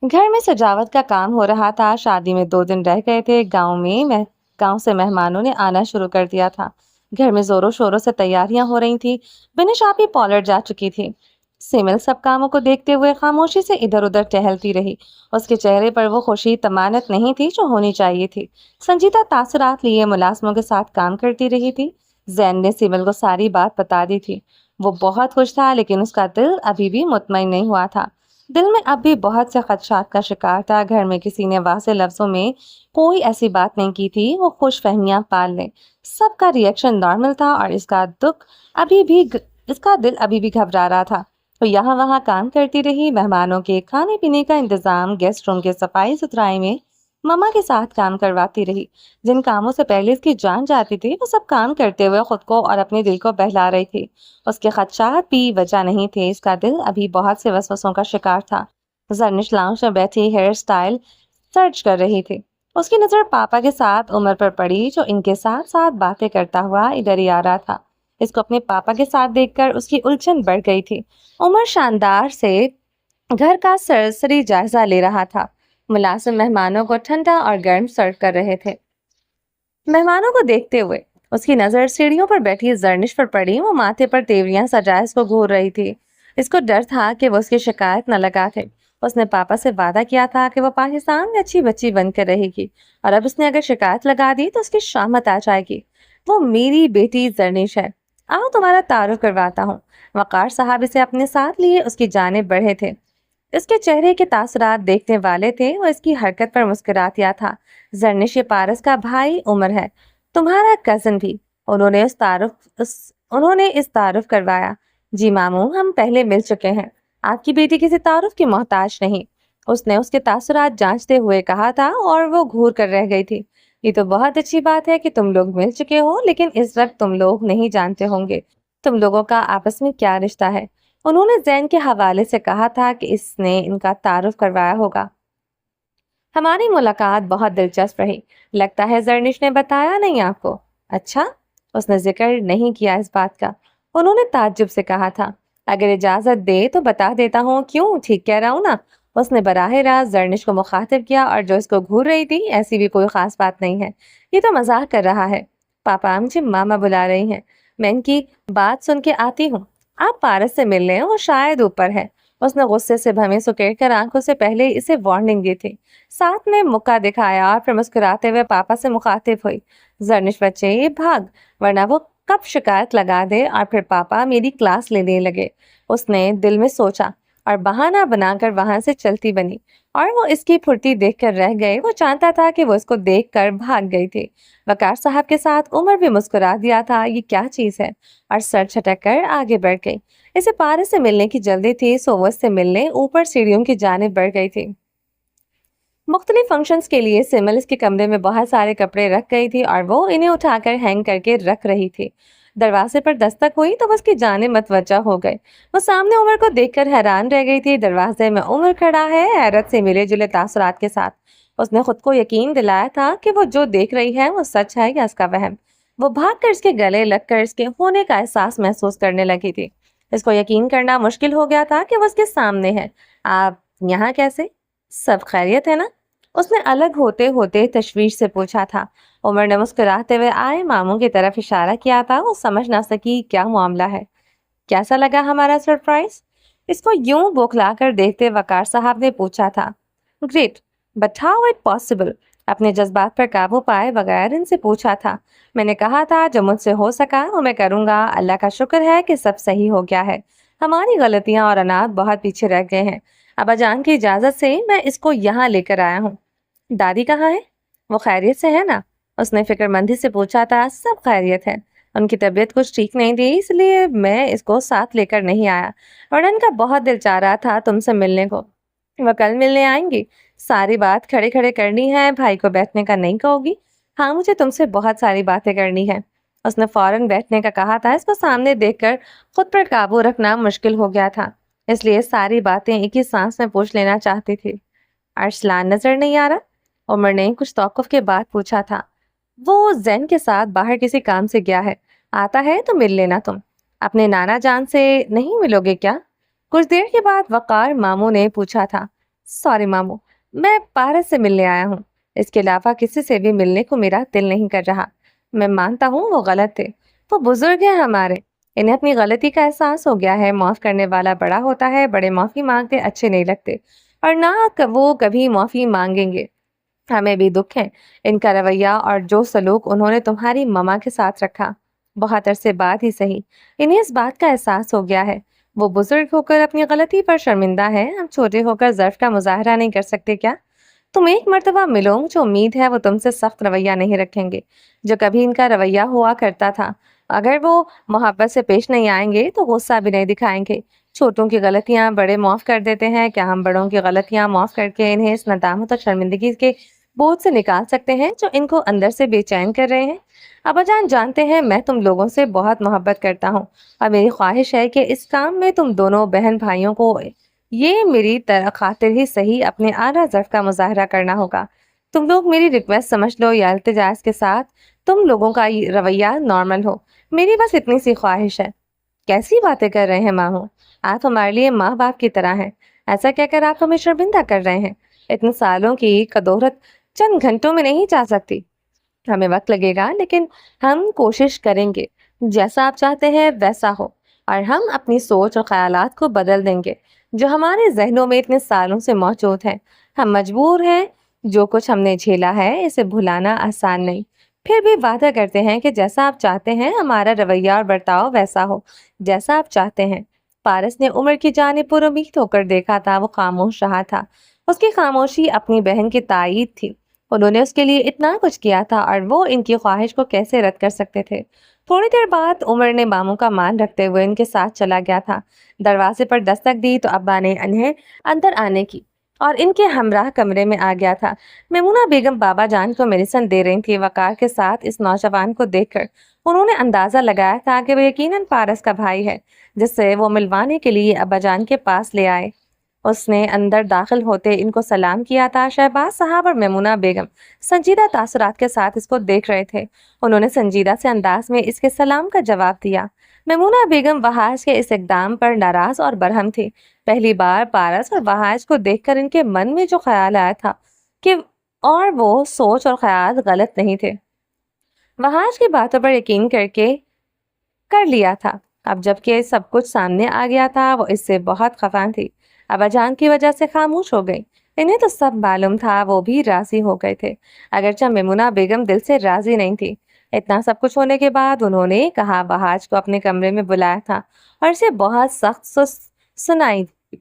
घर में सजावट का काम हो रहा था। शादी में 2 दिन रह गए थे। गांव से मेहमानों ने आना शुरू कर दिया था। घर में जोरों शोरों से तैयारियां हो रही थी। बिनिश आप ही पॉलर जा चुकी थी। सिमिल सब कामों को देखते हुए खामोशी से इधर उधर टहलती रही। उसके चेहरे पर वो खुशी तमानत नहीं थी जो होनी चाहिए थी। संजीदा तासुरात लिए मुलाजमों के साथ काम करती रही थी। जैन ने सिमिल को सारी बात बता दी थी। वो बहुत खुश था, लेकिन उसका दिल अभी भी मुतमईन नहीं हुआ था। दिल में अब भी बहुत से खदशात का शिकार था। घर में किसी ने वाज़ेह लफ्जों में कोई ऐसी बात नहीं की थी वो खुश फहमियां पाल ले। सबका रिएक्शन नॉर्मल था और इसका दिल अभी भी घबरा रहा था। तो यहाँ वहाँ काम करती रही। मेहमानों के खाने पीने का इंतजाम, गेस्ट रूम के सफाई सुथराई में मम्मा के साथ काम करवाती रही। जिन कामों से पहले इसकी जान जाती थी, वो सब काम करते हुए खुद को और अपने दिल को बहला रही थी। उसके खदशात भी वजह नहीं थे। इसका दिल अभी बहुत से वसवसों का शिकार था। जर्निश लाउंज में बैठी हेयर स्टाइल सर्च कर रही थी। उसकी नजर पापा के साथ उमर पर पड़ी, जो इनके साथ साथ बातें करता हुआ इधर ही आ रहा था। इसको अपने पापा के साथ देखकर उसकी उलझन बढ़ गई थी। उमर शानदार से घर का सरसरी जायजा ले रहा था। मुलाजिम मेहमानों को ठंडा और गर्म सर्व कर रहे थे। मेहमानों को देखते हुए उसकी नजर सीढ़ियों पर बैठी जर्निश पर पड़ी। वो माथे पर तेवरियां सजाए इसको घूर रही थी। इसको डर था कि वो उसकी शिकायत न लगा थे। उसने पापा से वादा किया था कि वो पाकिस्तान में अच्छी बच्ची बनकर रहेगी, और अब उसने अगर शिकायत लगा दी तो उसकी शामत आ जाएगी। वो मेरी बेटी जर्निश है, आओ तुम्हारा तारुफ करवाता हूँ। वकार साहब इसे अपने साथ लिए उसकी जानिब बढ़े थे। इसके चेहरे के तासुरात देखने वाले थे। वो इसकी हरकत पर मुस्कुरा दिया था। जर्निश ये पारस का भाई उमर है, तुम्हारा कजन भी। उन्होंने इस तारुफ करवाया। जी मामू, हम पहले मिल चुके हैं। आपकी बेटी किसी तारुफ की मोहताज नहीं, उसने उसके तासुरात जांचते हुए कहा था, और वो घूर कर रह गई थी। ये तो बहुत अच्छी बात है कि तुम लोग मिल चुके हो, लेकिन इस वक्त तुम लोग नहीं जानते होंगे तुम लोगों का आपस में क्या रिश्ता है। उन्होंने जैन के हवाले से कहा था कि इसने इनका तारुफ करवाया होगा। हमारी मुलाकात बहुत दिलचस्प रही। लगता है जरनिश ने बताया नहीं आपको? अच्छा, उसने जिक्र नहीं किया इस बात का। उन्होंने ताज्जुब से कहा था। अगर इजाजत दे तो बता देता हूँ, क्यों, ठीक कह रहा हूँ ना? उसने बराह रास्त जरनिश को मुखातिब किया, और जो इसको घूर रही थी ऐसी भी कोई खास बात नहीं है, ये तो मजाक कर रहा है। पापा, मुझे मामा बुला रही हैं, मैं इनकी बात सुन के आती हूँ। आप पारस से मिल लें, वो शायद ऊपर है। उसने गुस्से से भवें सुकेड़ कर आंखों से पहले इसे वार्निंग दी थी। साथ में मुक्का दिखाया और फिर मुस्कुराते हुए पापा से मुखातिब हुई। जरनिश बच्चे, ये भाग, वरना वो कब शिकायत लगा दे और फिर पापा मेरी क्लास लेने लगे। उसने दिल में सोचा और बहाना बनाकर वहां से चलती बनी। और वो इसकी फुर्ती देखकर रह गए। वो जानता था कि वो इसको देखकर भाग गई थी। वकार साहब के साथ उमर भी मुस्कुरा दिया था, ये क्या चीज है, और सर छटक कर आगे बढ़ गई। इसे पारस से मिलने की जल्दी थी, सो वो उससे मिलने ऊपर सीढ़ियों की जानिब बढ़ गई थी। मुख्तलिफ फंक्शंस के लिए सिमल इसके कमरे में बहुत सारे कपड़े रख गई थी और वो इन्हें उठाकर हैंग करके रख रही थी। दरवाजे पर दस्तक हुई तो उसकी जानिब मतवज्जा हो गए। वो सामने उमर को देखकर हैरान रह गई थी। दरवाजे में उमर खड़ा है, हैरत से मिले जुले तासुरात के साथ। उसने खुद को यकीन दिलाया था कि वो जो देख रही है वो सच है या इसका वहम। वो भागकर इसके गले लगकर इसके होने का एहसास महसूस करने लगी थी। इसको यकीन करना मुश्किल हो गया था कि वो उसके सामने है। आप यहाँ कैसे? सब खैरियत है ना? उसने अलग होते होते तशवीश से पूछा था। उमर ने मुस्कुराते हुए आए मामू की तरफ इशारा किया था। वो समझ ना सकी क्या मामला है। कैसा लगा हमारा सरप्राइज? इसको यूं बौखला कर देखते वकार साहब ने पूछा था। Great, but how it possible? अपने जज्बात पर काबू पाए बगैर इनसे पूछा था। मैंने कहा था जो मुझसे हो सका वो मैं करूंगा। अल्लाह का शुक्र है कि सब सही हो गया है। हमारी गलतियां और अनाथ बहुत पीछे रह गए हैं। अब्बाजान की इजाजत से मैं इसको यहाँ लेकर आया हूँ। दादी कहाँ है? वो खैरियत से है ना? उसने फिक्रमंदी से पूछा था। सब खैरियत है। उनकी तबीयत कुछ ठीक नहीं थी, इसलिए मैं इसको साथ लेकर नहीं आया, वरना इनका बहुत दिल चाह रहा था तुमसे मिलने को। वह कल मिलने आएंगी? सारी बात खड़े खड़े करनी है, भाई को बैठने का नहीं कहोगी? हाँ, मुझे तुमसे बहुत सारी बातें करनी है। उसने फौरन बैठने का कहा था। इसको सामने देखकर खुद पर काबू रखना मुश्किल हो गया था, इसलिए सारी बातें एक ही सांस में पूछ लेना चाहती थी। अरसलान नजर नहीं आ रहा? उमर ने कुछ तौक़ुफ़ के बाद पूछा था। वो जैन के साथ बाहर किसी काम से गया है, आता है तो मिल लेना तुम। अपने नाना जान से नहीं मिलोगे क्या? कुछ देर के बाद वकार मामू ने पूछा था। सॉरी मामू, मैं पारस से मिलने आया हूँ। इसके अलावा किसी से भी मिलने को मेरा दिल नहीं कर रहा। मैं मानता हूँ वो गलत थे, वो बुजुर्ग हैं हमारे, इन्हें अपनी गलती का एहसास हो गया है। माफ़ करने वाला बड़ा होता है, बड़े माफ़ी मांगते अच्छे नहीं लगते, और ना वो कभी माफ़ी मांगेंगे। हमें भी दुख है इनका रवैया और जो सलूक उन्होंने तुम्हारी ममा के साथ रखा। बहुत अरसे बाद ही सही इन्हें इस बात का एहसास हो गया है। वो बुजुर्ग होकर अपनी गलती पर शर्मिंदा है, हम छोटे होकर ज़र्फ का मुजाहरा नहीं कर सकते क्या? तुम एक मर्तबा मिलो, मुझे उम्मीद है वो तुमसे सख्त रवैया नहीं रखेंगे जो कभी इनका रवैया हुआ करता था। अगर वो मोहब्बत से पेश नहीं आएंगे तो गुस्सा भी नहीं दिखाएंगे। छोटों की गलतियां बड़े माफ़ कर देते हैं, क्या हम बड़ों की गलतियां माफ़ करके इन्हें इस नदामत और शर्मिंदगी के बोझ से निकाल सकते हैं जो इनको अंदर से बेचैन कर रहे हैं? अब्बाजान जानते हैं मैं तुम लोगों से बहुत मोहब्बत करता हूँ, और मेरी ख्वाहिश है कि इस काम में तुम दोनों बहन भाइयों को ये मेरी खातिर ही सही अपने आला ज़र्फ़ का मुजाहरा करना होगा। तुम लोग मेरी रिक्वेस्ट समझ लो या इल्तिजाज के साथ तुम लोगों का ये रवैया नॉर्मल हो। मेरी बस इतनी सी ख्वाहिश है। कैसी बातें कर रहे हैं मामू? आप हमारे लिए माँ बाप की तरह हैं। ऐसा कहकर आप हमें शर्मिंदा कर रहे हैं। इतने सालों की कदौरत चंद घंटों में नहीं जा सकती। हमें वक्त लगेगा, लेकिन हम कोशिश करेंगे जैसा आप चाहते हैं वैसा हो, और हम अपनी सोच और ख्यालात को बदल देंगे जो हमारे जहनों में इतने सालों से मौजूद हैं। हम मजबूर हैं, जो कुछ हमने झेला है इसे भुलाना आसान नहीं। फिर भी वादा करते हैं कि जैसा आप चाहते हैं हमारा रवैया और बर्ताव वैसा हो जैसा आप चाहते हैं। पारस ने उमर की जानिब पुरुमीद होकर देखा था। वो खामोश रहा था। उसकी खामोशी अपनी बहन की तायीद थी। उन्होंने उसके लिए इतना कुछ किया था और वो इनकी ख्वाहिश को कैसे रद्द कर सकते थे? थोड़ी देर बाद उमर ने मामू का मान रखते हुए इनके साथ चला गया था। दरवाजे पर दस्तक दी तो अब्बा ने इन्हें अंदर आने की और इनके हमराह कमरे में आ गया था। मैमूना बेगम बाबा जान को मेडिसिन दे रही थी। वकार के साथ इस नौजवान को देखकर उन्होंने अंदाजा लगाया था कि वो यकीनन पारस का भाई है, जिससे वो मिलवाने के लिए अब्बा जान के पास ले आए। اس نے اندر داخل ہوتے ان کو سلام کیا تھا۔ شہباز صاحب اور میمونہ بیگم سنجیدہ تاثرات کے ساتھ اس کو دیکھ رہے تھے۔ انہوں نے سنجیدہ سے انداز میں اس کے سلام کا جواب دیا۔ میمونہ بیگم وحاش کے اس اقدام پر ناراض اور برہم تھی۔ پہلی بار پارس اور وحاش کو دیکھ کر ان کے من میں جو خیال آیا تھا کہ اور وہ سوچ اور خیال غلط نہیں تھے۔ وحاش کی باتوں پر یقین کر لیا تھا۔ اب جب کہ سب کچھ سامنے آ گیا تھا وہ اس سے بہت خفا تھی۔ ابا جان کی وجہ سے خاموش ہو گئی۔ انہیں تو سب معلوم تھا، وہ بھی راضی ہو گئے تھے، اگرچہ میمونہ بیگم دل سے راضی نہیں تھی۔ اتنا سب کچھ ہونے کے بعد انہوں نے کہا وحاش کو اپنے کمرے میں بلایا تھا اور اسے بہت سخت سنائی دی۔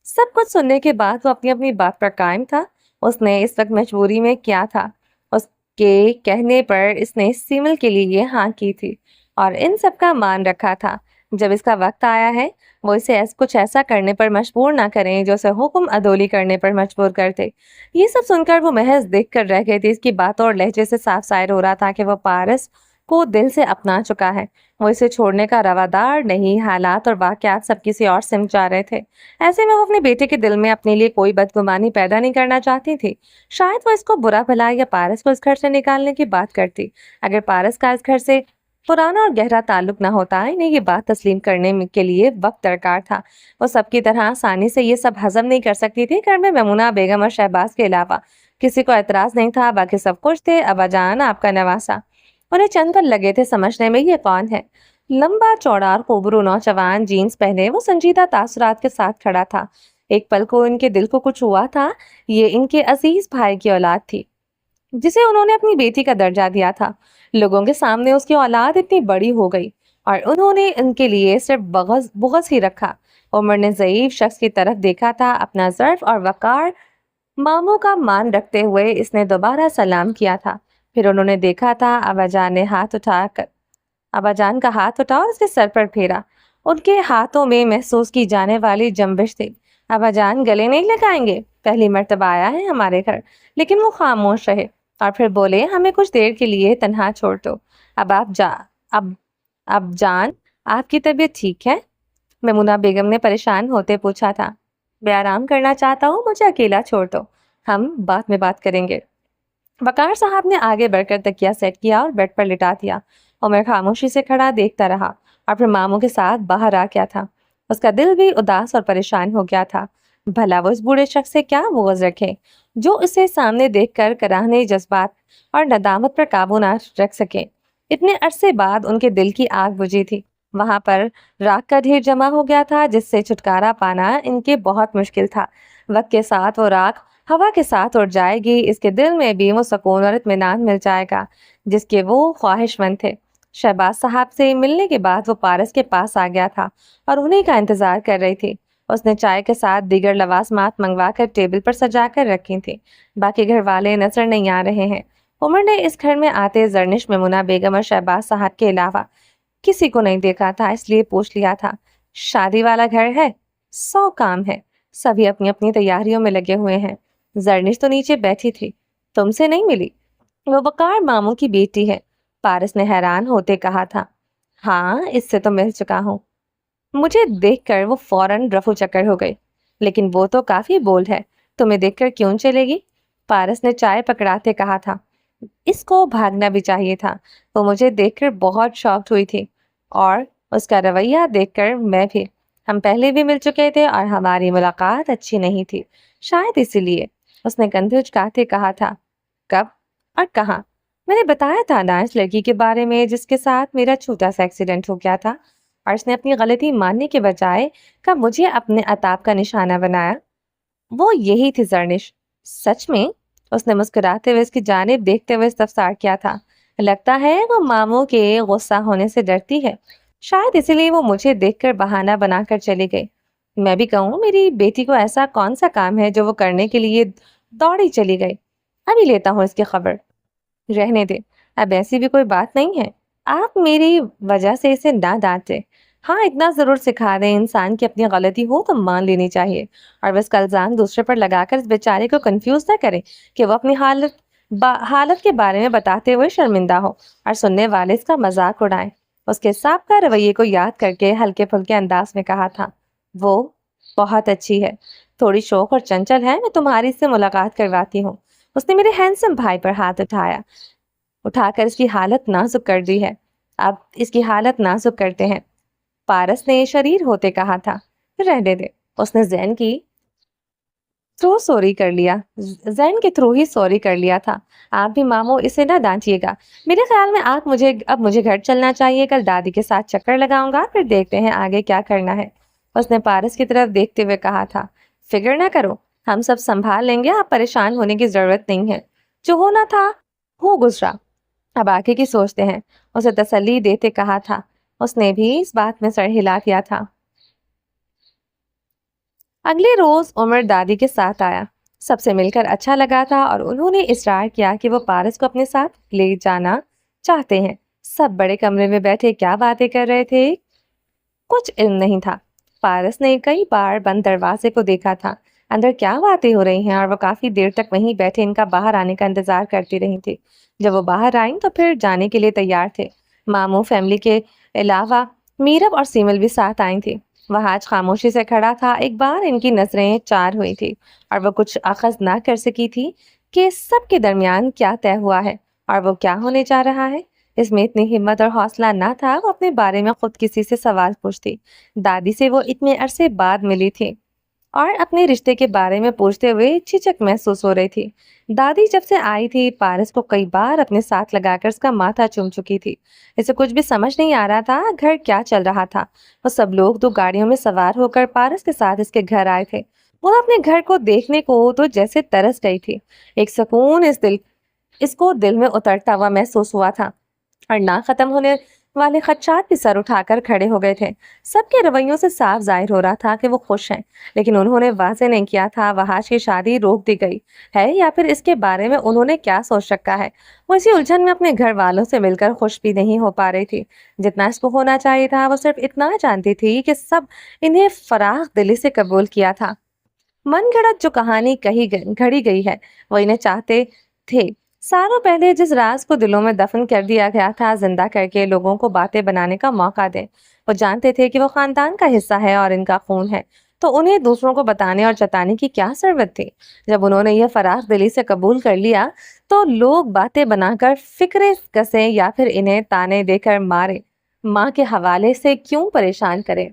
سب کچھ سننے کے بعد وہ اپنی اپنی بات پر قائم تھا۔ اس نے اس وقت مجبوری میں کیا تھا، اس کے کہنے پر اس نے سیمل کے لیے ہاں کی تھی اور ان سب کا مان رکھا تھا۔ جب اس کا وقت آیا ہے وہ اسے کچھ ایسا کرنے پر مجبور نہ کریں جو اسے حکم عدولی کرنے پر مجبور کرتے۔ یہ سب سن کر وہ محض دیکھ کر رہ گئے تھے۔ اس کی باتوں اور لہجے سے صاف ظاہر ہو رہا تھا کہ وہ پارس کو دل سے اپنا چکا ہے، وہ اسے چھوڑنے کا روادار نہیں۔ حالات اور واقعات سب کسی اور سمت جا رہے تھے۔ ایسے میں وہ اپنے بیٹے کے دل میں اپنے لیے کوئی بدگمانی پیدا نہیں کرنا چاہتی تھی۔ شاید وہ اس کو برا بھلا یا پارس کو اس گھر سے نکالنے کی بات کرتی۔ اگر پارس کا اس گھر سے پرانا اور گہرا تعلق نہ ہوتا، انہیں یہ بات تسلیم کرنے کے لیے وقت درکار تھا۔ وہ سب کی طرح آسانی سے یہ سب ہضم نہیں کر سکتی تھی۔ گھر میں میمونہ بیگم اور شہباز کے علاوہ کسی کو اعتراض نہیں تھا، باقی سب خوش تھے۔ ابا جان آپ کا نواسا۔ انہیں چند پل لگے تھے سمجھنے میں یہ کون ہے۔ لمبا چوڑا اور خوبرو نوجوان، جینز پہنے، وہ سنجیدہ تاثرات کے ساتھ کھڑا تھا۔ ایک پل کو ان کے دل کو کچھ ہوا تھا۔ یہ ان کے عزیز بھائی کی اولاد تھی جسے انہوں نے اپنی بیٹی کا درجہ دیا تھا۔ لوگوں کے سامنے اس کی اولاد اتنی بڑی ہو گئی اور انہوں نے ان کے لیے صرف بغض ہی رکھا۔ عمر نے ضعیف شخص کی طرف دیکھا تھا۔ اپنا ظرف اور وقار ماموں کا مان رکھتے ہوئے اس نے دوبارہ سلام کیا تھا۔ پھر انہوں نے دیکھا تھا ابا جان کا ہاتھ اٹھا اور اس کے سر پر پھیرا۔ ان کے ہاتھوں میں محسوس کی جانے والی جنبش تھی۔ ابا جان گلے نہیں لگائیں گے؟ پہلی مرتبہ آیا ہے ہمارے گھر۔ لیکن وہ خاموش رہے اور پھر بولے ہمیں کچھ دیر کے لیے تنہا چھوڑ دو۔ اب جان آپ کی طبیعت ٹھیک ہے؟ میمونہ بیگم نے پریشان ہوتے پوچھا تھا۔ میں آرام کرنا چاہتا ہوں، مجھے اکیلا چھوڑ دو، ہم بعد میں بات کریں گے۔ وقار صاحب نے آگے بڑھ کر تکیہ سیٹ کیا اور بیڈ پر لٹا دیا۔ عمر خاموشی سے کھڑا دیکھتا رہا اور پھر ماموں کے ساتھ باہر آ گیا تھا۔ اس کا دل بھی اداس اور پریشان ہو گیا تھا۔ بھلا وہ اس بوڑھے شخص سے کیا بغض رکھے جو اسے سامنے دیکھ کر کراہنے جذبات اور ندامت پر قابو نہ رکھ سکے۔ اتنے عرصے بعد ان کے دل کی آگ بجھی تھی۔ وہاں پر راکھ کا ڈھیر جمع ہو گیا تھا جس سے چھٹکارا پانا ان کے بہت مشکل تھا۔ وقت کے ساتھ وہ راکھ ہوا کے ساتھ اڑ جائے گی، اس کے دل میں بھی وہ سکون اور اطمینان مل جائے گا جس کے وہ خواہش مند تھے۔ شہباز صاحب سے ملنے کے بعد وہ پارس کے پاس آ گیا تھا اور انہیں کا انتظار کر رہی تھی۔ اس نے چائے کے ساتھ دیگر لوازمات منگوا کر ٹیبل پر سجا کر رکھی تھی۔ باقی گھر والے نظر نہیں آ رہے ہیں۔ عمر نے اس گھر میں آتے زرنش، میمونہ بیگم اور شہباز صاحب کے علاوہ کسی کو نہیں دیکھا تھا، اس لیے پوچھ لیا تھا شادی والا گھر ہے؟ 100 کام ہے، سبھی اپنی اپنی تیاریوں میں لگے ہوئے ہیں۔ زرنش تو نیچے بیٹھی تھی، تم سے نہیں ملی؟ وہ وقار ماموں کی بیٹی ہے، پارس نے حیران ہوتے کہا تھا۔ ہاں اس سے تو مل چکا ہوں۔ مجھے دیکھ کر وہ فوراً رفو چکر ہو گئی۔ لیکن وہ تو کافی بولڈ ہے، تمہیں دیکھ کر کیوں چلے گی؟ پارس نے چائے پکڑاتے کہا تھا۔ اس کو بھاگنا بھی چاہیے تھا، وہ مجھے دیکھ کر بہت شاکڈ ہوئی تھی اور اس کا رویہ دیکھ کر میں بھی۔ ہم پہلے بھی مل چکے تھے اور ہماری ملاقات اچھی نہیں تھی، شاید اسی لیے۔ اس نے کندھے اچکاتے کہا تھا۔ کب اور کہاں؟ میں نے بتایا تھا نا اس لڑکی کے بارے میں جس کے ساتھ میرا چھوٹا سا ایکسیڈنٹ ہو گیا تھا، اور اس نے اپنی غلطی ماننے کے بجائے کا مجھے اپنے عتاب کا نشانہ بنایا۔ وہ یہی تھی زرنش؟ سچ میں؟ اس نے مسکراتے ہوئے اس کی جانب دیکھتے ہوئے استفسار کیا تھا۔ لگتا ہے وہ ماموں کے غصہ ہونے سے ڈرتی ہے، شاید اسی لیے وہ مجھے دیکھ کر بہانہ بنا کر چلی گئی۔ میں بھی کہوں میری بیٹی کو ایسا کون سا کام ہے جو وہ کرنے کے لیے دوڑی چلی گئی؟ ابھی لیتا ہوں اس کی خبر۔ رہنے دے، اب ایسی بھی کوئی بات نہیں ہے، آپ میری وجہ سے اسے نہ ڈانٹے۔ ہاں اتنا ضرور سکھا دیں، انسان کی اپنی غلطی ہو تو مان لینی چاہیے اور بس کا الزام دوسرے پر لگا کر اس بیچارے کو کنفیوز نہ کرے کہ وہ اپنی حالت کے بارے میں بتاتے ہوئے شرمندہ ہو اور سننے والے اس کا مذاق اڑائیں۔ اس کے سابقہ رویے کو یاد کر کے ہلکے پھلکے انداز میں کہا تھا۔ وہ بہت اچھی ہے، थोड़ी शौक और चंचल है, मैं तुम्हारी से मुलाकात करवाती हूँ। उसने मेरे हैंडसम भाई पर हाथ उठाकर इसकी हालत नाजुक कर दी है। अब इसकी हालत नाजुक करते हैं। पारस ने शरीर होते कहा था। रहने दे। उसने जैन के थ्रू ही सॉरी कर लिया था। आप भी मामू इसे ना डांटिएगा। मेरे ख्याल में अब मुझे घर चलना चाहिए। कल दादी के साथ चक्कर लगाऊंगा, फिर देखते हैं आगे क्या करना है। उसने पारस की तरफ देखते हुए कहा था। फिक्र ना करो, हम सब संभाल लेंगे, आप परेशान होने की जरूरत नहीं है। जो होना था हो गुजरा, अब आगे की सोचते हैं। उसे तसल्ली देते कहा था। उसने भी इस बात में सर हिला दिया था। अगले रोज उमर दादी के साथ आया। सबसे मिलकर अच्छा लगा था और उन्होंने इसरार किया कि वो पारस को अपने साथ ले जाना चाहते हैं। सब बड़े कमरे में बैठे क्या बातें कर रहे थे, कुछ इल्म नहीं था। पारस ने कई बार बंद दरवाजे को देखा था, अंदर क्या बातें हो रही हैं, और वो काफी देर तक वहीं बैठे इनका बाहर आने का इंतजार करती रही थी। जब वो बाहर आई तो फिर जाने के लिए तैयार थे। मामू फैमिली के अलावा मीरब और सीमल भी साथ आई थी। वह आज खामोशी से खड़ा था। एक बार इनकी नजरें चार हुई थी और वो कुछ अखज़ ना कर सकी थी कि सबके दरमियान क्या तय हुआ है और वो क्या होने जा रहा है। इसमें इतनी हिम्मत और हौसला ना था वो अपने बारे में खुद किसी से सवाल पूछती। दादी से वो इतने अरसे बाद मिली थी और अपने रिश्ते के बारे में पूछते हुए झिझक महसूस हो रही थी। दादी जब से आई थी पारस को कई बार अपने साथ लगाकर उसका माथा चूम चुकी थी। इसे कुछ भी समझ नहीं आ रहा था घर क्या चल रहा था। वो सब लोग 2 गाड़ियों में सवार होकर पारस के साथ इसके घर आए थे। वो अपने घर को देखने को तो जैसे तरस गई थी। एक सुकून इसको दिल में उतरता हुआ महसूस हुआ था और ना खत्म होने वाले खदशात भी सर उठाकर खड़े हो गए थे। सबके रवैयों से साफ जाहिर हो रहा था कि वो खुश हैं, लेकिन उन्होंने वाजे नहीं किया था वहाज की शादी रोक दी गई है या फिर इसके बारे में उन्होंने क्या सोच रखा है। वो इसी उलझन में अपने घर वालों से मिलकर खुश भी नहीं हो पा रही थी जितना इसको होना चाहिए था। वो सिर्फ इतना जानती थी कि सब इन्हें फराख दिली से कबूल किया था। मन गढ़ंत जो कहानी घड़ी गई है वो इन्हें चाहते थे। सालों पहले जिस राज को दिलों में दफन कर दिया गया था जिंदा करके लोगों को बातें बनाने का मौका दें। वो जानते थे कि वो खानदान का हिस्सा है और इनका खून है, तो उन्हें दूसरों को बताने और जताने की क्या जरूरत थी। जब उन्होंने यह फराख दिली से कबूल कर लिया तो लोग बातें बनाकर फिक्रे कसें या फिर इन्हें ताने देकर मारे, माँ के हवाले से क्यों परेशान करें।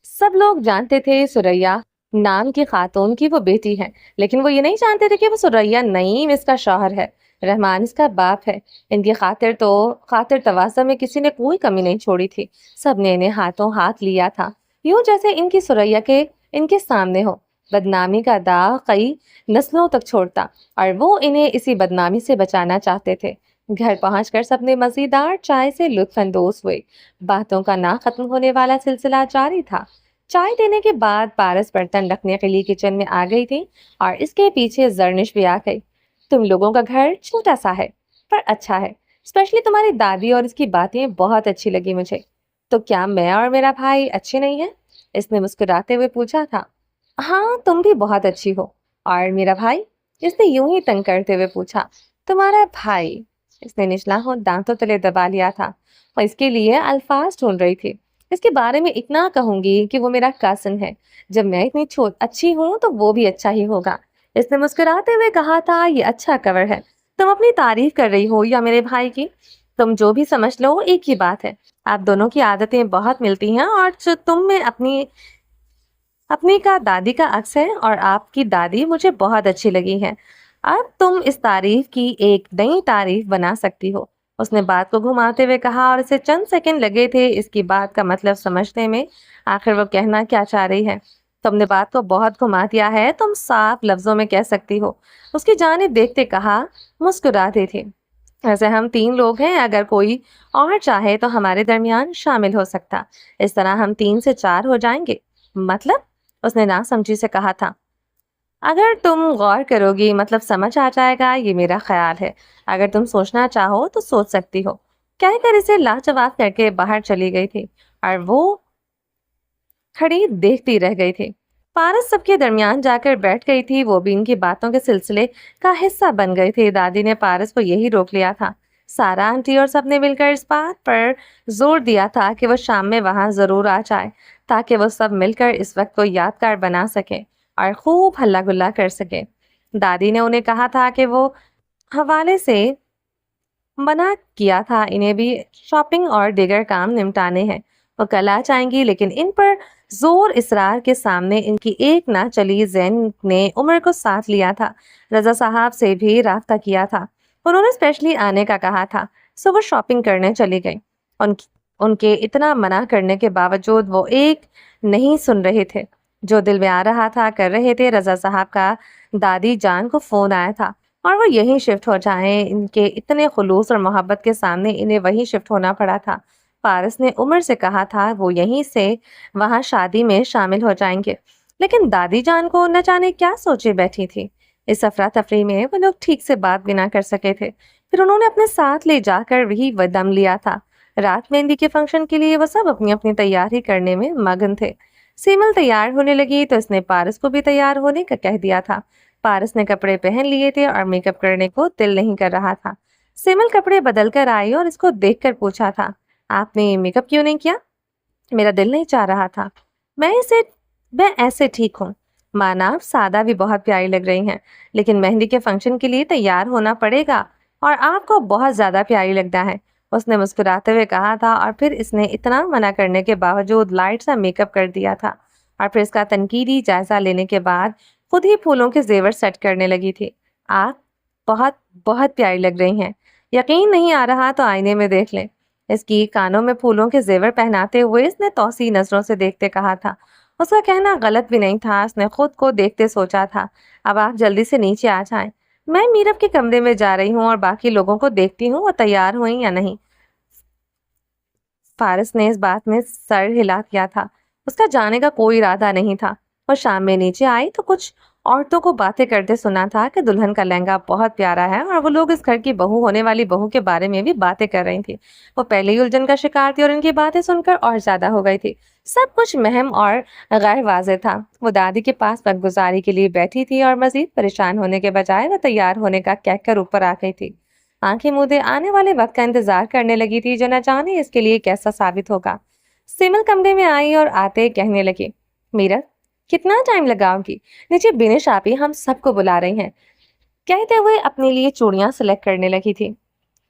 सब लोग जानते थे सुरैया नाम की खातून की वो बेटी है, लेकिन वो ये नहीं जानते थे कि वो सुरैया नईम इसका शौहर है, रहमान इसका बाप है। इनकी खातिर तवाज़ा में किसी ने कोई कमी नहीं छोड़ी थी। सबने इन्हें हाथों हाथ लिया था, यूं जैसे इनकी सुरैया के इनके सामने हो। बदनामी का दाग कई नस्लों तक छोड़ता और वो इन्हें इसी बदनामी से बचाना चाहते थे। घर पहुंचकर सबने मजेदार चाय से लुत्फ अंदोज हुए। बातों का ना खत्म होने वाला सिलसिला जारी था। चाय देने के बाद पारस बर्तन रखने के लिए किचन में आ गई थी और इसके पीछे जरनिश भी आ गई। तुम लोगों का घर छोटा सा है पर अच्छा है, स्पेशली तुम्हारी दादी और इसकी बातें बहुत अच्छी लगी मुझे। तो क्या मैं और मेरा भाई अच्छे नहीं हैं? इसने मुस्कुराते हुए पूछा था। हाँ, तुम भी बहुत अच्छी हो। और मेरा भाई? इसने यूं ही तंग करते हुए पूछा। तुम्हारा भाई? इसने निचला होंठ दांतों तले दबा लिया था और इसके लिए अल्फाज ढूंढ रही थी। इसके बारे में इतना कहूंगी कि वो मेरा कज़न है। जब मैं इतनी अच्छी हूँ तो वो भी अच्छा ही होगा। इसने मुस्कुराते हुए कहा था। ये अच्छा कवर है। तुम अपनी तारीफ कर रही हो या मेरे भाई की? तुम जो भी समझ लो, एक ही बात है। आप दोनों की आदतें बहुत मिलती हैं और जो तुम में अपनी का दादी का अक्स है और आपकी दादी मुझे बहुत अच्छी लगी है। अब तुम इस तारीफ की एक नई तारीफ बना सकती हो। उसने बात को घुमाते हुए कहा और इसे चंद सेकंड लगे थे इसकी बात का मतलब समझने में। आखिर वो कहना क्या चाह रही है। तुमने बात को बहुत घुमा दिया है, तुम साफ लफ्जों में कह सकती हो। उसकी जानिब देखते कहा, मुस्कुराते थे। वैसे हम 3 लोग हैं, अगर कोई और चाहे तो हमारे दरमियान शामिल हो सकता। इस तरह हम 3 से 4 हो जाएंगे। मतलब? उसने नासमझी से कहा था। अगर तुम गौर करोगी मतलब समझ आ जाएगा, ये मेरा ख्याल है। अगर तुम सोचना चाहो तो सोच सकती हो। कहकर इसे लाजवाब करके बाहर चली गई थी और वो खड़ी देखती रह गई थी। पारस सबके दरमियान जाकर बैठ गई थी। वो भी इनकी बातों के सिलसिले का हिस्सा बन गई थी। दादी ने पारस को यही रोक लिया था। सारा आंटी और सबने मिलकर इस बात पर जोर दिया था कि वो शाम में वहां जरूर आ जाए, ताकि वो सब मिलकर इस वक्त को यादगार बना सके और खूब हल्ला गुल्ला कर सके। दादी ने उन्हें कहा था कि वो हवाले से मना किया था, इन्हें भी शॉपिंग और दीगर काम निपटाने हैं। वो कल आ जाएंगी, लेकिन इन पर जोर इसरार के सामने इनकी एक ना चली। जैन ने उमर को साथ लिया था, रजा साहब से भी राब्ता किया था, उन्होंने स्पेशली आने का कहा था। सो वो शॉपिंग करने चली गई। उन उनके इतना मना करने के बावजूद वो एक नहीं सुन रहे थे। जो दिल में आ रहा था कर रहे थे। रजा साहब का दादी जान को फोन आया था और वो यहीं शिफ्ट हो जाएं। इनके इतने खुलूस और मोहब्बत के सामने इन्हें वहीं शिफ्ट होना पड़ा था। पारस ने उमर से कहा था वो यहीं से वहां शादी में शामिल हो जाएंगे, लेकिन दादी जान को न जाने क्या सोचे बैठी थी। इस अफरा तफरी में वो लोग ठीक से बात भी ना कर सके थे। फिर उन्होंने अपने साथ ले जाकर वही दम लिया था। रात मेहंदी के फंक्शन के लिए वो सब अपनी अपनी तैयारी करने में मगन थे। सीमल तैयार होने लगी तो इसने पारस को भी तैयार होने का कह दिया था। पारस ने कपड़े पहन लिए थे और मेकअप करने को दिल नहीं कर रहा था। सिमल कपड़े बदल कर आई और इसको देखकर पूछा था, आपने मेकअप क्यों नहीं किया? मेरा दिल नहीं चाह रहा था। मैं ऐसे ठीक हूँ। माना आप सादा भी बहुत प्यारी लग रही हैं, लेकिन मेहंदी के फंक्शन के लिए तैयार होना पड़ेगा और आपको बहुत ज्यादा प्यारी लगता है, उसने मुस्कुराते हुए कहा था। और फिर इसने इतना मना करने के बावजूद लाइट सा मेकअप कर दिया था और फिर इसका तनकीदी जायजा लेने के बाद खुद ही फूलों के जेवर सेट करने लगी थी। आप बहुत बहुत प्यारी लग रही हैं। यकीन नहीं आ रहा तो आईने में देख लें। इसकी कानों में फूलों के जेवर पहनाते हुए इसने तौसी नजरों से देखते कहा था। उसका कहना गलत भी नहीं था। उसने खुद को देखते सोचा था, अब आप जल्दी से नीचे आ जाएं। मैं मीरब के कमरे में जा रही हूँ और बाकी लोगों को देखती हूँ वो तैयार हुई या नहीं। फारिस ने इस बात में सर हिला दिया था। उसका जाने का कोई इरादा नहीं था। और शाम में नीचे आई तो कुछ औरतों को बातें करते सुना था कि दुल्हन का लहंगा बहुत प्यारा है और वो लोग इस घर की बहू होने वाली बहू के बारे में भी बातें कर रही थी। वो पहले ही उलझन का शिकार थी और इनकी बातें सुनकर और ज्यादा हो गई थी। सब कुछ महम और गैर वाज़ेह था। वो दादी के पास वक्त गुजारी के लिए बैठी थी और मजीद परेशान होने के बजाय वह तैयार होने का कहकर ऊपर आ गई थी। आंखें मूंदे आने वाले वक्त का इंतजार करने लगी थी, जो न जाने इसके लिए कैसा साबित होगा। सिमल कमरे में आई और आते कहने लगी, मीरा कितना टाइम लगाओगी? नीचे बिनिश आपी हम सबको बुला रही हैं। कहते हुए अपने लिए चूड़ियां सिलेक्ट करने लगी थी।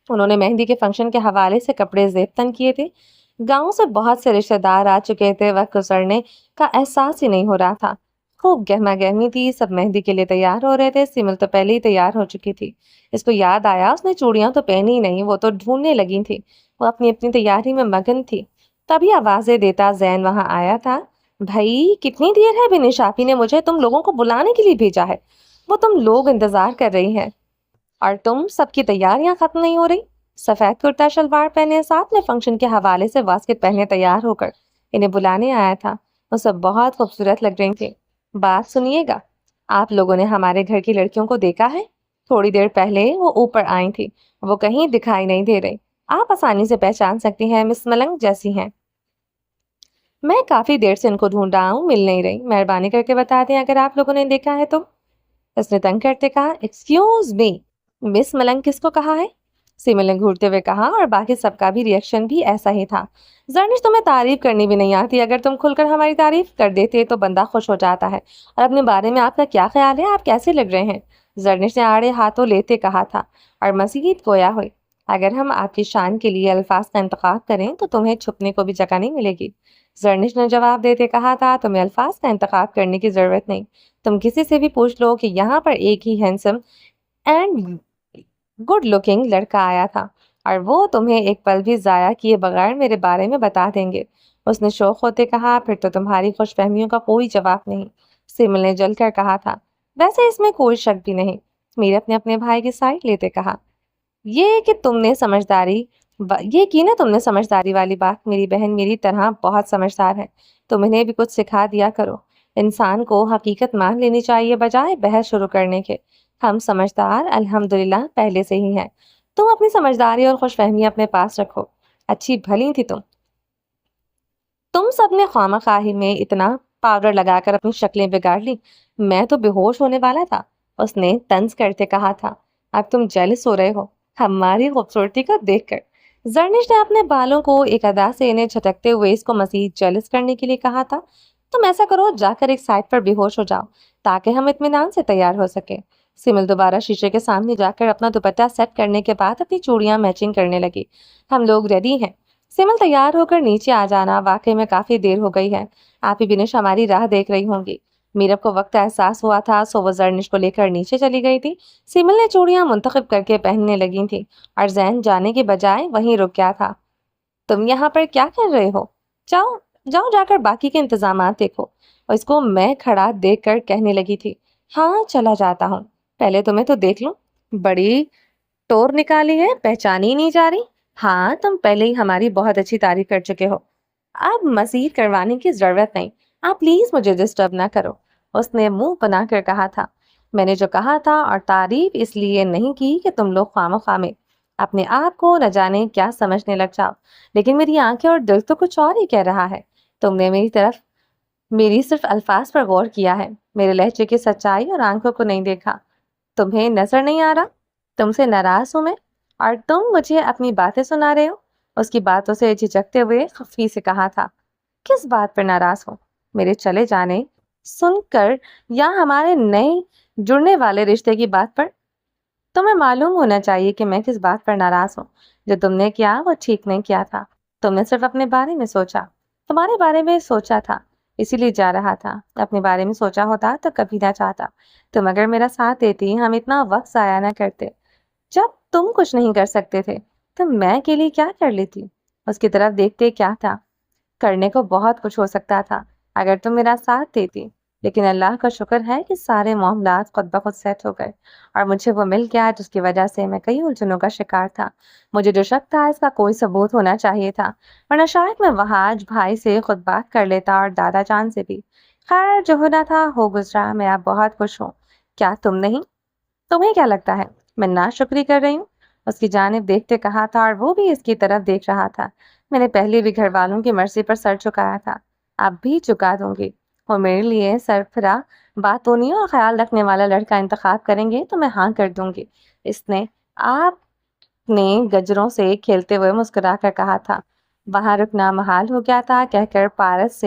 उन्होंने मेहंदी के फंक्शन के हवाले से कपड़े जेब तन किए थे। गांव से बहुत से रिश्तेदार आ चुके थे। वक्त गुजरने का एहसास ही नहीं हो रहा था। खूब गहमा गहमी थी। सब मेहंदी के लिए तैयार हो रहे थे। सिमल तो पहले ही तैयार हो चुकी थी। इसको याद आया उसने चूड़ियां तो पहनी ही नहीं, वो तो ढूंढने लगी थी। वो अपनी अपनी तैयारी में मगन थी। तभी आवाजें देता जैन वहां आया था। भाई कितनी देर है? बिनिश आपी ने मुझे तुम लोगों को बुलाने के लिए भेजा है। वो तुम लोग इंतजार कर रही हैं और तुम सबकी तैयारियां खत्म नहीं हो रही। सफेद कुर्ता शलवार पहने, साथ में फंक्शन के हवाले से बास्केट पहने तैयार होकर इन्हें बुलाने आया था। वो सब बहुत खूबसूरत लग रही थी। बात सुनिएगा, आप लोगों ने हमारे घर की लड़कियों को देखा है? थोड़ी देर पहले वो ऊपर आई थी, वो कहीं दिखाई नहीं दे रही। आप आसानी से पहचान सकती हैं, मिस मलंग जैसी हैं। मैं काफी देर से इनको ढूंढ रहा हूँ, मिल नहीं रही। मेहरबानी करके बता दें अगर आप लोगों ने देखा है तो। उसने तंग करते कहा, एक्सक्यूज मी, मिस मलंग किसको कहा है? सिमल ने घूरते हुए कहा और बाकी सबका भी रिएक्शन भी ऐसा ही था। जर्निश तुम्हें तारीफ करनी भी नहीं आती। अगर तुम खुलकर हमारी तारीफ कर देते तो बंदा खुश हो जाता है। और अपने बारे में आपका क्या ख्याल है? आप कैसे लग रहे हैं? जर्निश ने आड़े हाथों लेते कहा था और मजीद गोया हुई, अगर हम आपकी शान के लिए अल्फाज का इंतखाब करें तो तुम्हें छुपने को भी जगह नहीं मिलेगी। जर्निश ने जवाब देते कहा था, तुम्हें अल्फाज का इंतखाब करने की जरूरत नहीं। तुम किसी से भी पूछ लो कि यहाँ पर एक ही हैंडसम एंड गुड लुकिंग लड़का आया था और वो तुम्हें एक पल भी जाया किए बगैर मेरे बारे में बता देंगे। उसने शौक होते कहा, फिर तो तुम्हारी खुशफहमियों का कोई जवाब नहीं। सिमल ने जलकर कहा था, वैसे इसमें कोई शक भी नहीं। मीरत ने अपने भाई की साइड लेते कहा, ये की ना तुमने समझदारी वाली बात। मेरी बहन मेरी तरह बहुत समझदार है। तुम इन्हें भी कुछ सिखा दिया करो। इंसान को हकीकत मान लेनी चाहिए बजाय बहस शुरू करने के। हम समझदार अल्हम्दुलिल्लाह पहले से ही हैं। तुम अपनी समझदारी और खुशफहमी अपने पास रखो। अच्छी भली थी तुम सबने खामखाही में इतना पाउडर लगाकर अपनी शक्लें बिगाड़ ली। मैं तो बेहोश होने वाला था। उसने तंज करते कहा था, अब तुम जेलस हो रहे हो। हमारी खूबसूरती को देखकर। जर्निश ने अपने बालों को एक अदा से इन्हें झटकते हुए इसको मजीद जेलस करने के लिए कहा था। तुम ऐसा करो, जाकर एक साइड पर बेहोश हो जाओ ताकि हम इत्मीनान से तैयार हो सके। सिमल दोबारा शीशे के सामने जाकर अपना दुपट्टा सेट करने के बाद अपनी चूड़ियां मैचिंग करने लगी। हम लोग रेडी हैं। सिमल तैयार होकर नीचे आ जाना, वाकई में काफी देर हो गई है। आप ही बिनिश हमारी राह देख रही होंगी। मीरब को वक्त एहसास हुआ था, सो वो जर्निश को लेकर नीचे चली गई थी। सिमल ने चूड़ियां मुंतखब करके पहनने लगी थी और जैन जाने के बजाय वहीं रुक गया था। तुम यहाँ पर क्या कर रहे हो? जाओ, जाओ जाकर बाकी के इंतजामात देखो। और इसको मैं खड़ा देखकर कहने लगी थी, हाँ चला जाता हूँ, पहले तुम्हें तो देख लूं। बड़ी टोर निकाली है, पहचानी ही नहीं जा रही। हाँ, तुम पहले ही हमारी बहुत अच्छी तारीफ कर चुके हो, अब मजीद करवाने की जरूरत नहीं। आप प्लीज मुझे डिस्टर्ब ना करो, उसने मुंह बनाकर कहा था। मैंने जो कहा था और तारीफ इसलिए नहीं की कि तुम लोग खामोखा में अपने आप को न जाने क्या समझने लग जाओ, लेकिन मेरी आंखें और दिल तो कुछ और ही कह रहा है। तुमने मेरी सिर्फ अल्फाज पर गौर किया है, मेरे लहजे की सच्चाई और आंखों को नहीं देखा। तुम्हें नजर नहीं आ रहा? तुमसे नाराज हूं मैं और तुम मुझे अपनी बातें सुना रहे हो। उसकी बातों से झिझकते हुए खफी से कहा था, किस बात पर नाराज हो? मेरे चले जाने सुनकर या हमारे नए जुड़ने वाले रिश्ते की बात पर? तुम्हें मालूम होना चाहिए कि मैं किस बात पर नाराज हूँ। जो तुमने किया वो ठीक नहीं किया था। तुमने सिर्फ अपने बारे में सोचा, तुम्हारे बारे में सोचा था, इसीलिए जा रहा था। अपने बारे में सोचा होता तो कभी ना चाहता। तुम अगर मेरा साथ देती, हम इतना वक्त जाया ना करते। जब तुम कुछ नहीं कर सकते थे तो मैं के लिए क्या कर लेती? उसकी तरफ देखते क्या था, करने को बहुत कुछ हो सकता था अगर तुम मेरा साथ देती। लेकिन अल्लाह का शुक्र है कि सारे मामलात खुद ब खुद सेट हो गए और मुझे वो मिल गया जिसकी वजह से मैं कई उलझनों का शिकार था। मुझे जो शक था इसका कोई सबूत होना चाहिए था, वरना शायद मैं वहाज भाई से खुद बात कर लेता और दादा जान से भी। खैर, जो होना था हो गुजरा। मैं अब बहुत खुश हूँ। क्या तुम नहीं? तुम्हें क्या लगता है मैं नाशुक्री कर रही हूँ? उसकी जानिब देखते कहा था और वो भी इसकी तरफ देख रहा था। मैंने पहले भी घर वालों की मर्जी पर सर झुकाया था, अब भी झुका दूंगी। वो मेरे लिए सरफरा बातूनी और ख्याल रखने वाला लड़का इंतखाब करेंगे तो मैं हाँ कर दूंगी। इसने आपने गजरों से खेलते हुए मुस्कुरा कर कहा था। वहां रुकना महाल हो गया था कहकर पास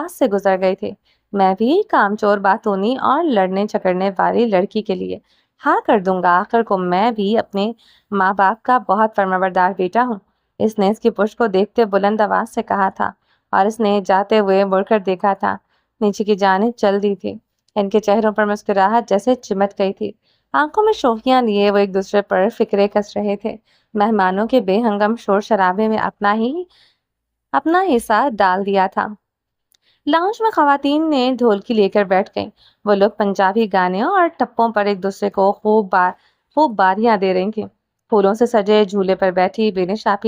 से गुजर गए थे। मैं भी कामचोर बातूनी और लड़ने झगड़ने वाली लड़की के लिए हाँ कर दूंगा। आखिर को मैं भी अपने माँ बाप का बहुत फर्माबरदार बेटा हूँ। इसने इसकी पुष्ट को देखते बुलंद आवाज से कहा था और इसने जाते हुए मुड़कर देखा था। नीचे की जानिब चल दी थी। इनके चेहरों पर मुस्कुराहट जैसे चिमट गई थी। आंखों में शोखियां लिए वो एक दूसरे पर फिक्रे कस रहे थे। मेहमानों के बेहंगम शोर शराबे में अपना हिस्सा डाल दिया था। लाउंज में खवातीन ने ढोलकी लेकर बैठ गईं। वो लोग पंजाबी गाने और टप्पों पर एक दूसरे को खूब बारियां दे रही थी। फूलों से सजे झूले पर बैठी बेनिश आप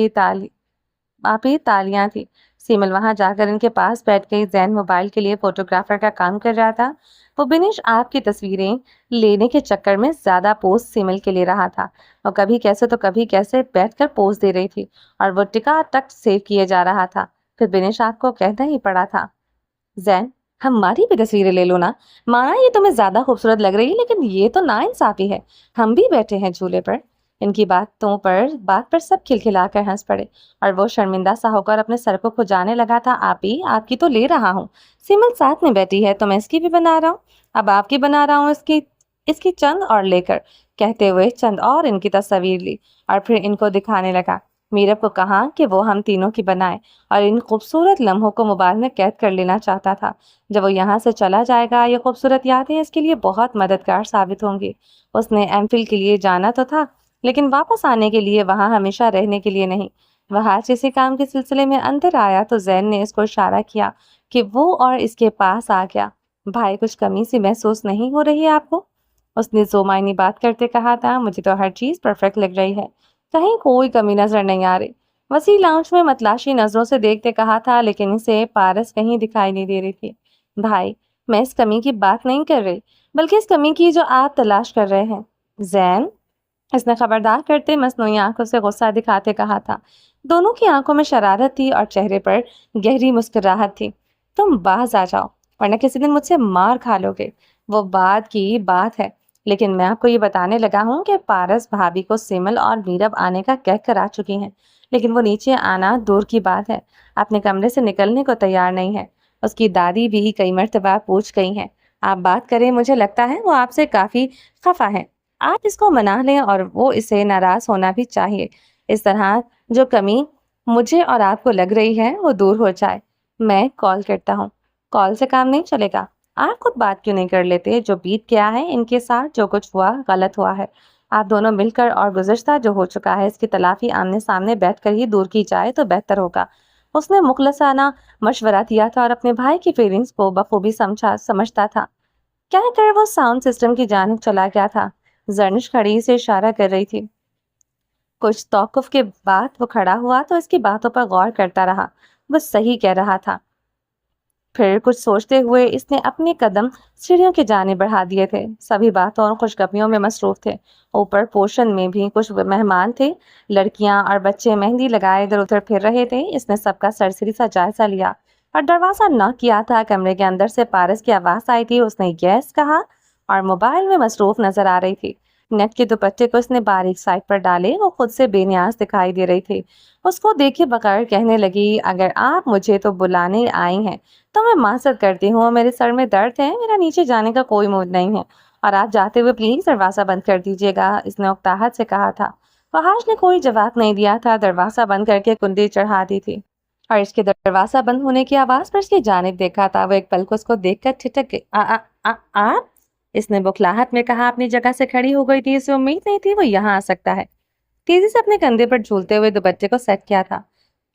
ही तालियां थी। सीमल वहां जाकर इनके पास बैठ गई। जैन मोबाइल के लिए फोटोग्राफर का काम कर रहा था। वो बिनिश आपकी तस्वीरें लेने के चक्कर में ज्यादा पोज सीमल के ले रहा था और कभी कैसे तो कभी कैसे बैठकर पोज दे रही थी और वो टिका टक सेव किए जा रहा था। फिर बिनिश आपको कहना ही पड़ा था, जैन हमारी भी तस्वीरें ले लो ना। माना ये तुम्हें ज्यादा खूबसूरत लग रही है, लेकिन ये तो नाइंसाफी है। हम भी बैठे हैं झूले पर। इनकी बात पर सब खिलखिलाकर हंस पड़े और वो शर्मिंदा सा होकर अपने सर को खुजाने लगा था। आपकी तो ले रहा हूँ। सिमल साथ में बैठी है तो मैं इसकी भी बना रहा हूँ। अब आपकी बना रहा हूँ, इसकी इसकी चंद और लेकर कहते हुए चंद और इनकी तस्वीर ली और फिर इनको दिखाने लगा। मीरब को कहा कि वो हम तीनों की बनाए और इन खूबसूरत लम्हों को मोबाइल में कैद कर लेना चाहता था। जब वो यहाँ से चला जाएगा ये खूबसूरत यादें इसके लिए बहुत मददगार साबित होंगी। उसने एमफिल के लिए जाना तो था, लेकिन वापस आने के लिए, वहाँ हमेशा रहने के लिए नहीं। वह आज किसी काम के सिलसिले में अंदर आया तो जैन ने इसको इशारा किया कि वो और इसके पास आ गया। भाई, कुछ कमी सी महसूस नहीं हो रही है आपको? उसने जोमायनी बात करते कहा था। मुझे तो हर चीज परफेक्ट लग रही है, कहीं कोई कमी नजर नहीं आ रही। वसी लाउंज में मतलाशी नजरों से देखते कहा था, लेकिन इसे पारस कहीं दिखाई नहीं दे रही थी। भाई, मैं इस कमी की बात नहीं कर रही, बल्कि इस कमी की जो आप तलाश कर रहे हैं। जैन, इसने खबरदार करते मसनूई आंखों से गुस्सा दिखाते कहा था। दोनों की आंखों में शरारत थी और चेहरे पर गहरी मुस्कुराहट थी। तुम बाज आ जाओ, वरना किसी दिन मुझसे मार खा लोगे। वो बाद की बात है, लेकिन मैं आपको ये बताने लगा हूँ कि पारस भाभी को सिमल और मीरब आने का कह कर आ चुकी हैं, लेकिन वो नीचे आना दूर की बात है, अपने कमरे से निकलने को तैयार नहीं है। उसकी दादी भी कई मर्तबा पूछ गई हैं। आप बात करें, मुझे लगता है वो आपसे काफ़ी खफा है। आप इसको मना लें और वो इसे नाराज़ होना भी चाहिए। इस तरह जो कमी मुझे और आपको लग रही है वो दूर हो जाए। मैं कॉल करता हूँ। कॉल से काम नहीं चलेगा। आप खुद बात क्यों नहीं कर लेते? जो बीत गया है इनके साथ, जो कुछ हुआ गलत हुआ है। आप दोनों मिलकर और गुज़श्ता जो हो चुका है इसकी तलाफ़ी आमने सामने बैठकर ही दूर की जाए तो बेहतर होगा। उसने मुखलसाना मशवरा दिया था और अपने भाई की फीलिंग्स को बखूबी समझता था। कहकर वो साउंड सिस्टम की जानिब चला गया था। जर्निश खड़ी से इशारा कर रही थी। कुछ तौक़ुफ़ के बाद वो खड़ा हुआ तो इसकी बातों पर गौर करता रहा। वो सही कह रहा था। फिर कुछ सोचते हुए इसने अपने कदम सीढ़ियों की जानिब बढ़ा दिए थे। सभी बातों और खुशखबरियों में मसरूफ़ थे। ऊपर पोर्शन में भी कुछ मेहमान थे। लड़कियां और बच्चे मेहंदी लगाए इधर उधर फिर रहे थे। इसने सबका सरसरी सा जायजा लिया और दरवाज़ा न किया था। कमरे के अंदर से पारस की आवाज़ आई थी। उसने यस कहा और मोबाइल में मसरूफ़ नज़र आ रही थी। नेट के दुपट्टे को उसने बारीक साइड पर डाले। वो खुद से बेनियाज दिखाई दे रही थी। उसको देखे बगैर कहने लगी, अगर आप मुझे तो बुलाने आई हैं तो मैं माज़रत करती हूँ, मेरे सर में दर्द है, मेरा नीचे जाने का कोई मूड नहीं है और आप जाते हुए प्लीज़ दरवाज़ा बंद कर दीजिएगा, इसने उकताहट से कहा था। फहाश ने कोई जवाब नहीं दिया था। दरवाज़ा बंद करके कुंडी चढ़ा दी थी और इसके दरवाज़ा बंद होने की आवाज़ पर इसकी जानिब देखा था। वो एक पल को उसको देखकर ठिठक गई। आप? इसने बुखलाहट में कहा। अपनी जगह से खड़ी हो गई थी। इसे उम्मीद नहीं थी वो यहाँ आ सकता है। तेजी से अपने कंधे पर झूलते हुए दुपट्टे को सेट किया था।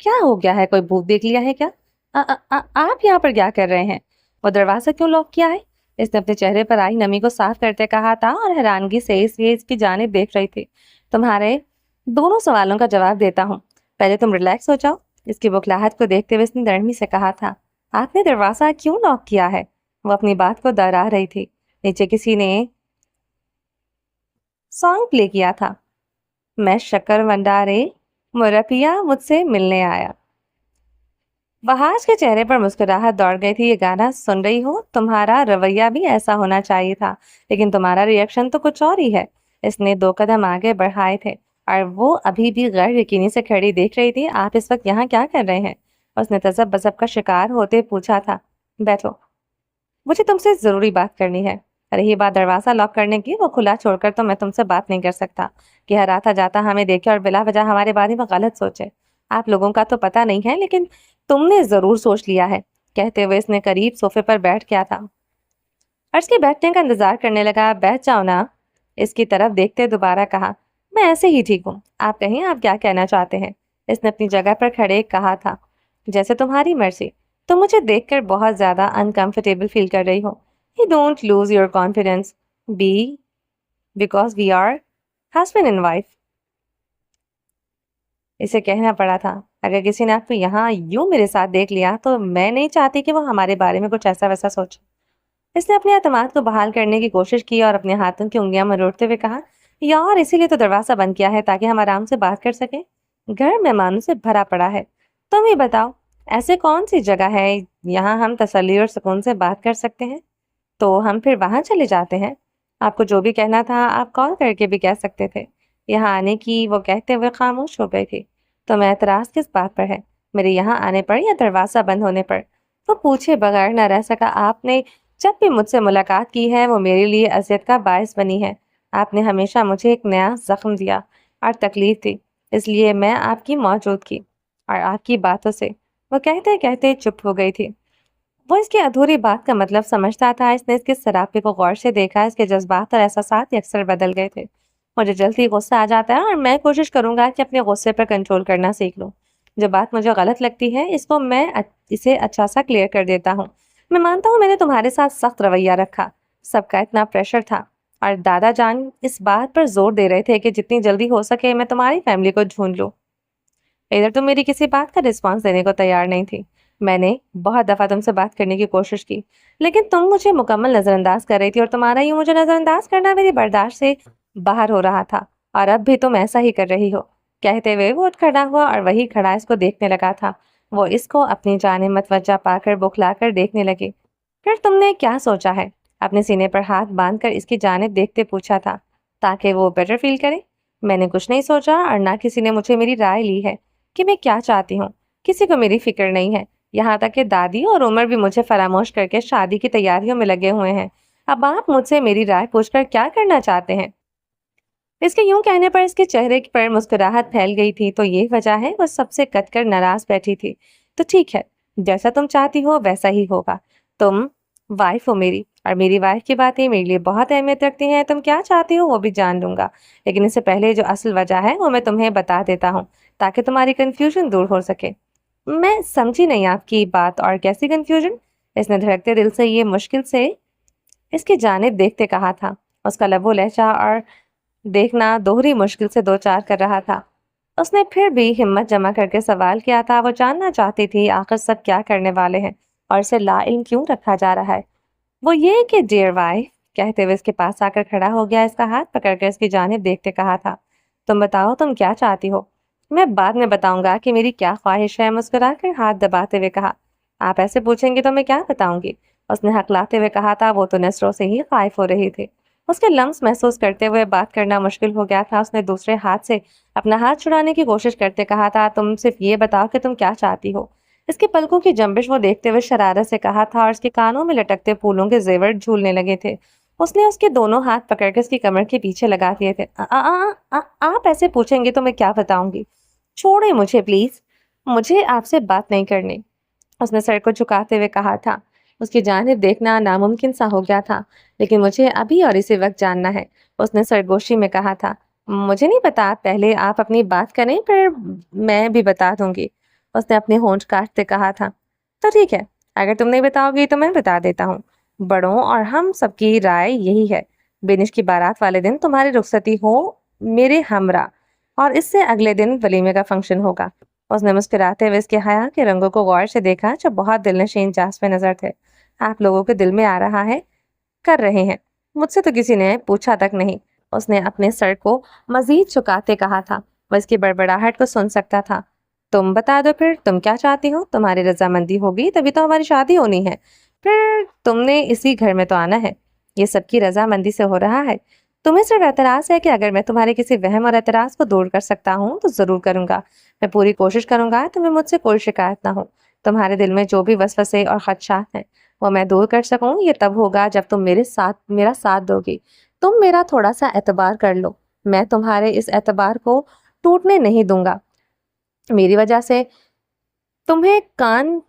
क्या हो गया है? कोई भूत देख लिया है क्या? आप यहाँ पर क्या कर रहे हैं? वो दरवाज़ा क्यों लॉक किया है? इसने अपने चेहरे पर आई नमी को साफ करते कहा था और हैरानगी से इसकी जानिब देख रही थी। तुम्हारे दोनों सवालों का जवाब देता हूँ, पहले तुम रिलैक्स हो जाओ। इसकी बुखलाहट को देखते हुए इसने नरमी से कहा था। आपने दरवाज़ा क्यों लॉक किया है? वो अपनी बात को दोहरा रही थी। नीचे किसी ने सॉन्ग प्ले किया था। मैं शक्कर भंडारे मुरपिया मुझसे मिलने आया। वहाज के चेहरे पर मुस्कुराहट दौड़ गई थी। ये गाना सुन रही हो? तुम्हारा रवैया भी ऐसा होना चाहिए था, लेकिन तुम्हारा रिएक्शन तो कुछ और ही है। इसने 2 कदम आगे बढ़ाए थे और वो अभी भी गैर यकीनी से खड़ी देख रही थी। आप इस वक्त यहाँ क्या कर रहे हैं? उसने तजब बजब का शिकार होते पूछा था। बैठो, मुझे तुमसे ज़रूरी बात करनी है। रही बात दरवाज़ा लॉक करने की, वो खुला छोड़कर तो मैं तुमसे बात नहीं कर सकता कि हर आता जाता हमें देखे और बिला वजह हमारे बारे में गलत सोचे। आप लोगों का तो पता नहीं है, लेकिन तुमने ज़रूर सोच लिया है। कहते हुए इसने करीब सोफे पर बैठ गया था। अर्श के बैठने का इंतजार करने लगा। बैठ जाओ ना, इसकी तरफ देखते दोबारा कहा। मैं ऐसे ही ठीक हूँ, आप कहिए आप क्या कहना चाहते हैं? इसने अपनी जगह पर खड़े कहा था। जैसे तुम्हारी मर्जी। तुम मुझे देखकर बहुत ज़्यादा अनकंफर्टेबल फील कर रही हो। You don't lose your confidence. Be because we are husband and wife. इसे कहना पड़ा था। अगर किसी ने आपको यहाँ यूं मेरे साथ देख लिया तो मैं नहीं चाहती कि वो हमारे बारे में कुछ ऐसा वैसा सोचे। इसने अपने एतमाद को बहाल करने की कोशिश की और अपने हाथों की उंगलियां मरोड़ते हुए कहा, यार इसीलिए तो दरवाज़ा बंद किया है ताकि हम आराम से बात कर सकें। घर मेहमानों से भरा पड़ा है। तुम ही बताओ, ऐसे कौन सी जगह है यहाँ हम तसल्ली और सुकून से बात कर सकते हैं? तो हम फिर वहाँ चले जाते हैं। आपको जो भी कहना था आप कॉल करके भी कह सकते थे। यहाँ आने की वो कहते हुए खामोश हो गई थी। तो मैं एतराज़ किस बात पर है, मेरे यहाँ आने पर या दरवाज़ा बंद होने पर? वो पूछे बगैर न रह सका। आपने जब भी मुझसे मुलाकात की है वो मेरे लिए अज़ियत का बायस बनी है। आपने हमेशा मुझे एक नया ज़ख्म दिया और तकलीफ़ दी, इसलिए मैं आपकी मौजूदगी और आपकी बातों से, वो कहते कहते चुप हो गई थी। वो इसकी अधूरी बात का मतलब समझता था। इसने इसके सरापे को गौर से देखा। इसके जज्बात और एहसासात ही अक्सर बदल गए थे। मुझे जल्दी गुस्सा आ जाता है और मैं कोशिश करूंगा कि अपने गुस्से पर कंट्रोल करना सीख लूं। जो बात मुझे गलत लगती है इसको मैं इसे अच्छा सा क्लियर कर देता हूँ। मैं मानता हूँ मैंने तुम्हारे साथ सख्त रवैया रखा, सबका इतना प्रेशर था और दादा जान इस बात पर जोर दे रहे थे कि जितनी जल्दी हो सके मैं तुम्हारी फैमिली को ढूंढ लूँ। इधर तुम मेरी किसी बात का रिस्पॉन्स देने को तैयार नहीं थी। मैंने बहुत दफ़ा तुमसे बात करने की कोशिश की, लेकिन तुम मुझे मुकम्मल नज़रअंदाज कर रही थी और तुम्हारा यूँ मुझे नज़रअंदाज करना मेरी बर्दाश्त से बाहर हो रहा था और अब भी तुम ऐसा ही कर रही हो। कहते हुए वो उठ खड़ा हुआ और वही खड़ा इसको देखने लगा था। वो इसको अपनी जानिब मतवज्जा पाकर बुखलाकर देखने लगी। फिर तुमने क्या सोचा है? अपने सीने पर हाथ बांधकर इसकी जानिब देखते पूछा था, ताकि वो बेटर फील करे। मैंने कुछ नहीं सोचा और ना किसी ने मुझे मेरी राय ली है कि मैं क्या चाहती हूँ। किसी को मेरी फिक्र नहीं है, यहाँ तक कि दादी और उमर भी मुझे फरामोश करके शादी की तैयारियों में लगे हुए हैं। अब आप मुझसे मेरी राय पूछकर क्या करना चाहते हैं? इसके यूं कहने पर इसके चेहरे पर मुस्कुराहट फैल गई थी, तो ये वजह है वो सबसे कटकर नाराज बैठी थी। तो ठीक है, जैसा तुम चाहती हो वैसा ही होगा। तुम वाइफ हो मेरी, और मेरी वाइफ की बातें मेरे लिए बहुत अहमियत रखती हैं। तुम क्या चाहती हो वो भी जान लूंगा, लेकिन इससे पहले जो असल वजह है वो मैं तुम्हें बता देता हूँ, ताकि तुम्हारी कंफ्यूजन दूर हो सके। मैं समझी नहीं आपकी बात। और कैसी कंफ्यूजन? इसने धड़कते दिल से ये मुश्किल से इसकी जानिब देखते कहा था। उसका लबो लहजा और देखना दोहरी मुश्किल से दो चार कर रहा था। उसने फिर भी हिम्मत जमा करके सवाल किया था। वो जानना चाहती थी आखिर सब क्या करने वाले हैं और इसे लाइल्म क्यों रखा जा रहा है। वो ये कि डियर वाइफ कहते हुए इसके पास आकर खड़ा हो गया, इसका हाथ पकड़कर इसकी जानिब देखते कहा था, तुम बताओ तुम क्या चाहती हो? मैं बाद में बताऊंगा कि मेरी क्या ख्वाहिश है, मुस्कुराकर हाथ दबाते हुए कहा। आप ऐसे पूछेंगे तो मैं क्या बताऊंगी? उसने हकलाते हुए कहा था। वो तो नसरों से ही खाइफ हो रही थी। उसके लम्स महसूस करते हुए बात करना मुश्किल हो गया था। उसने दूसरे हाथ से अपना हाथ छुड़ाने की कोशिश करते कहा था, तुम सिर्फ ये बताओ कि तुम क्या चाहती हो। इसके पलकों की जंबिश वो देखते हुए शरारत से कहा था, और इसके कानों में लटकते फूलों के जेवर झूलने लगे थे। उसने उसके दोनों हाथ पकड़कर इसकी कमर के पीछे लगा दिए थे। आप ऐसे पूछेंगे तो मैं क्या बताऊंगी? छोड़े मुझे प्लीज, मुझे आपसे बात नहीं करनी, उसने सर को झुकाते हुए कहा था। उसकी जानिब देखना नामुमकिन सा हो गया था, लेकिन मुझे अभी और इसी वक्त जानना है, उसने सरगोशी में कहा था। मुझे नहीं पता, पहले आप अपनी बात करें फिर मैं भी बता दूंगी, उसने अपने होंठ काटते कहा था। तो ठीक है, अगर तुम नहीं बताओगी तो मैं बता देता हूँ। बड़ों और हम सबकी राय यही है, बेनिश की बारात वाले दिन तुम्हारी रुखसती हो मेरे हमरा, और इससे अगले दिन वलीमे का फंक्शन होगा। उसने मुस्कुराते हुए इसके हया के रंगों को गौर से देखा, जो बहुत दिलनशीन जास पे नजर थे। आप लोगों के दिल में आ रहा है, कर रहे हैं, मुझसे तो किसी ने पूछा तक नहीं, उसने अपने सर को मजीद झुकाते कहा था। वह इसकी बड़बड़ाहट को सुन सकता था। तुम बता दो फिर, तुम क्या चाहती हो? तुम्हारी रजामंदी होगी तभी तो हमारी शादी होनी है, फिर तुमने इसी घर में तो आना है। ये सबकी रजामंदी से हो रहा है। तुम्हें सिर्फ एतराज है कि अगर मैं तुम्हारे किसी वहम और एतराज को दूर कर सकता हूँ तो जरूर करूंगा। मैं पूरी कोशिश करूंगा तुम्हें मुझसे कोई शिकायत ना हो। तुम्हारे दिल में जो भी वसवसे और खदशात हैं वो मैं दूर कर सकूं, ये तब होगा जब तुम मेरा साथ दोगी। तुम मेरा थोड़ा सा एतबार कर लो, मैं तुम्हारे इस एतबार को टूटने नहीं दूंगा। मेरी वजह से तुम्हें कान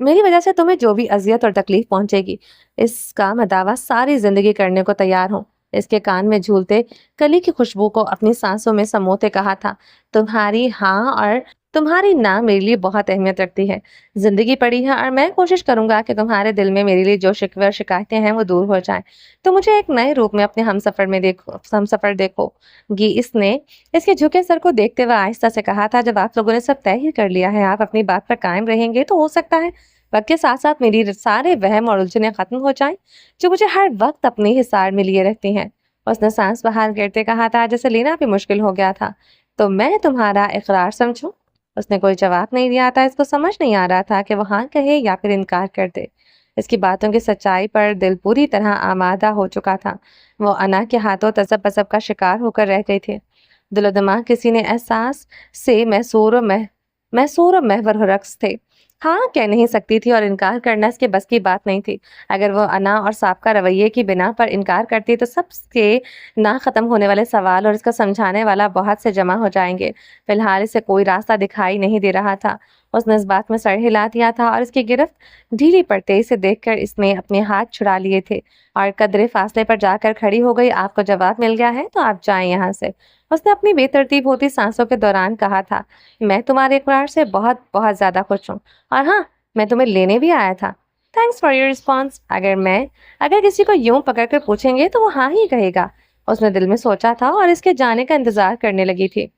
मेरी वजह से तुम्हें जो भी अजियत और तकलीफ पहुंचेगी, इसका मैं दावा सारी जिंदगी करने को तैयार हूँ। इसके कान में झूलते कली की खुशबू को अपनी सांसों में समोते कहा था, तुम्हारी हाँ और तुम्हारी ना मेरे लिए बहुत अहमियत रखती है। जिंदगी पड़ी है और मैं कोशिश करूंगा कि तुम्हारे दिल में मेरे लिए जो शिकवे और शिकायतें हैं वो दूर हो जाएं। तो मुझे एक नए रूप में अपने हमसफर देखोगी। इसने इसके झुके सर को देखते हुए आहिस्ता से कहा था, जब आप लोगों ने सब तय ही कर लिया है, आप अपनी बात पर कायम रहेंगे, तो हो सकता है वक्त के साथ साथ मेरी सारे वहम और उलझनें खत्म हो जाएं, जो मुझे हर वक्त अपने हिसार में लिए रहती हैं। उसने सांस बाहर गिरते कहा था, जैसे लेना भी मुश्किल हो गया था। तो मैं तुम्हारा इकरार समझूं? उसने कोई जवाब नहीं दिया था। इसको समझ नहीं आ रहा था कि वो हाँ कहे या फिर इनकार कर दे। इसकी बातों की सच्चाई पर दिल पूरी तरह आमादा हो चुका था। वो अना के हाथों तजब बजब का शिकार होकर रह गई थी। दिलो दिमाग किसी ने एहसास से महसूर और महवर रक्स थे। हाँ कह नहीं सकती थी और इनकार करना इसके बस की बात नहीं थी। अगर वो अना और साबका रवैये की बिना पर इनकार करती तो सबके ना ख़त्म होने वाले सवाल और इसका समझाने वाला बहुत से जमा हो जाएंगे। फिलहाल इसे कोई रास्ता दिखाई नहीं दे रहा था। उसने इस बात में सर हिला दिया था और इसकी गिरफ्त ढीली पड़ते इसे देखकर इसने अपने हाथ छुड़ा लिए थे और कदरे फासले पर जाकर खड़ी हो गई। आपको जवाब मिल गया है तो आप जाएं यहाँ से, उसने अपनी बेतरतीब होती सांसों के दौरान कहा था। मैं तुम्हारे इकरार से बहुत बहुत ज्यादा खुश हूँ, और हाँ मैं तुम्हें लेने भी आया था। Thanks for your response. अगर किसी को यूं पकड़कर पूछेंगे तो वो हाँ ही कहेगा, उसने दिल में सोचा था और इसके जाने का इंतजार करने लगी थी।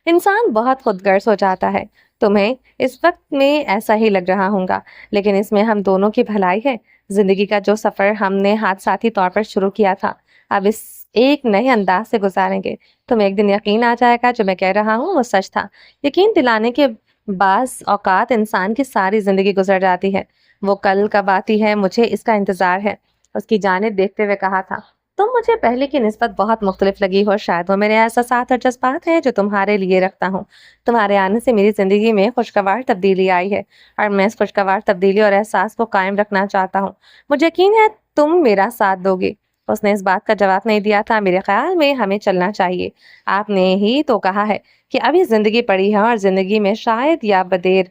इंसान बहुत खुदगर्ज हो जाता है। तुम्हें इस वक्त में ऐसा ही लग रहा होगा, लेकिन इसमें हम दोनों की भलाई है। जिंदगी का जो सफर हमने हाथ साथी तौर पर शुरू किया था, अब इस एक नए अंदाज से गुजारेंगे। तुम्हें एक दिन यकीन आ जाएगा जो मैं कह रहा हूँ वो सच था। यकीन दिलाने के बास औकात इंसान की सारी जिंदगी गुजर जाती है। वो कल कब आती है मुझे इसका इंतजार है। उसकी जानिब देखते हुए कहा था, तुम मुझे पहले की निस्बत बहुत मुख्तलिफ लगी हो। शायद वो मेरे एहसासात और जज्बात हैं जो तुम्हारे लिए रखता हूँ। तुम्हारे आने से मेरी जिंदगी में खुशगवार तब्दीली आई है और मैं इस खुशगवार तब्दीली और एहसास को कायम रखना चाहता हूँ। मुझे यकीन है तुम मेरा साथ दोगे। उसने इस बात का जवाब नहीं दिया था। मेरे ख्याल में हमें चलना चाहिए। आपने ही तो कहा है कि अभी जिंदगी पड़ी है और जिंदगी में शायद या बदेर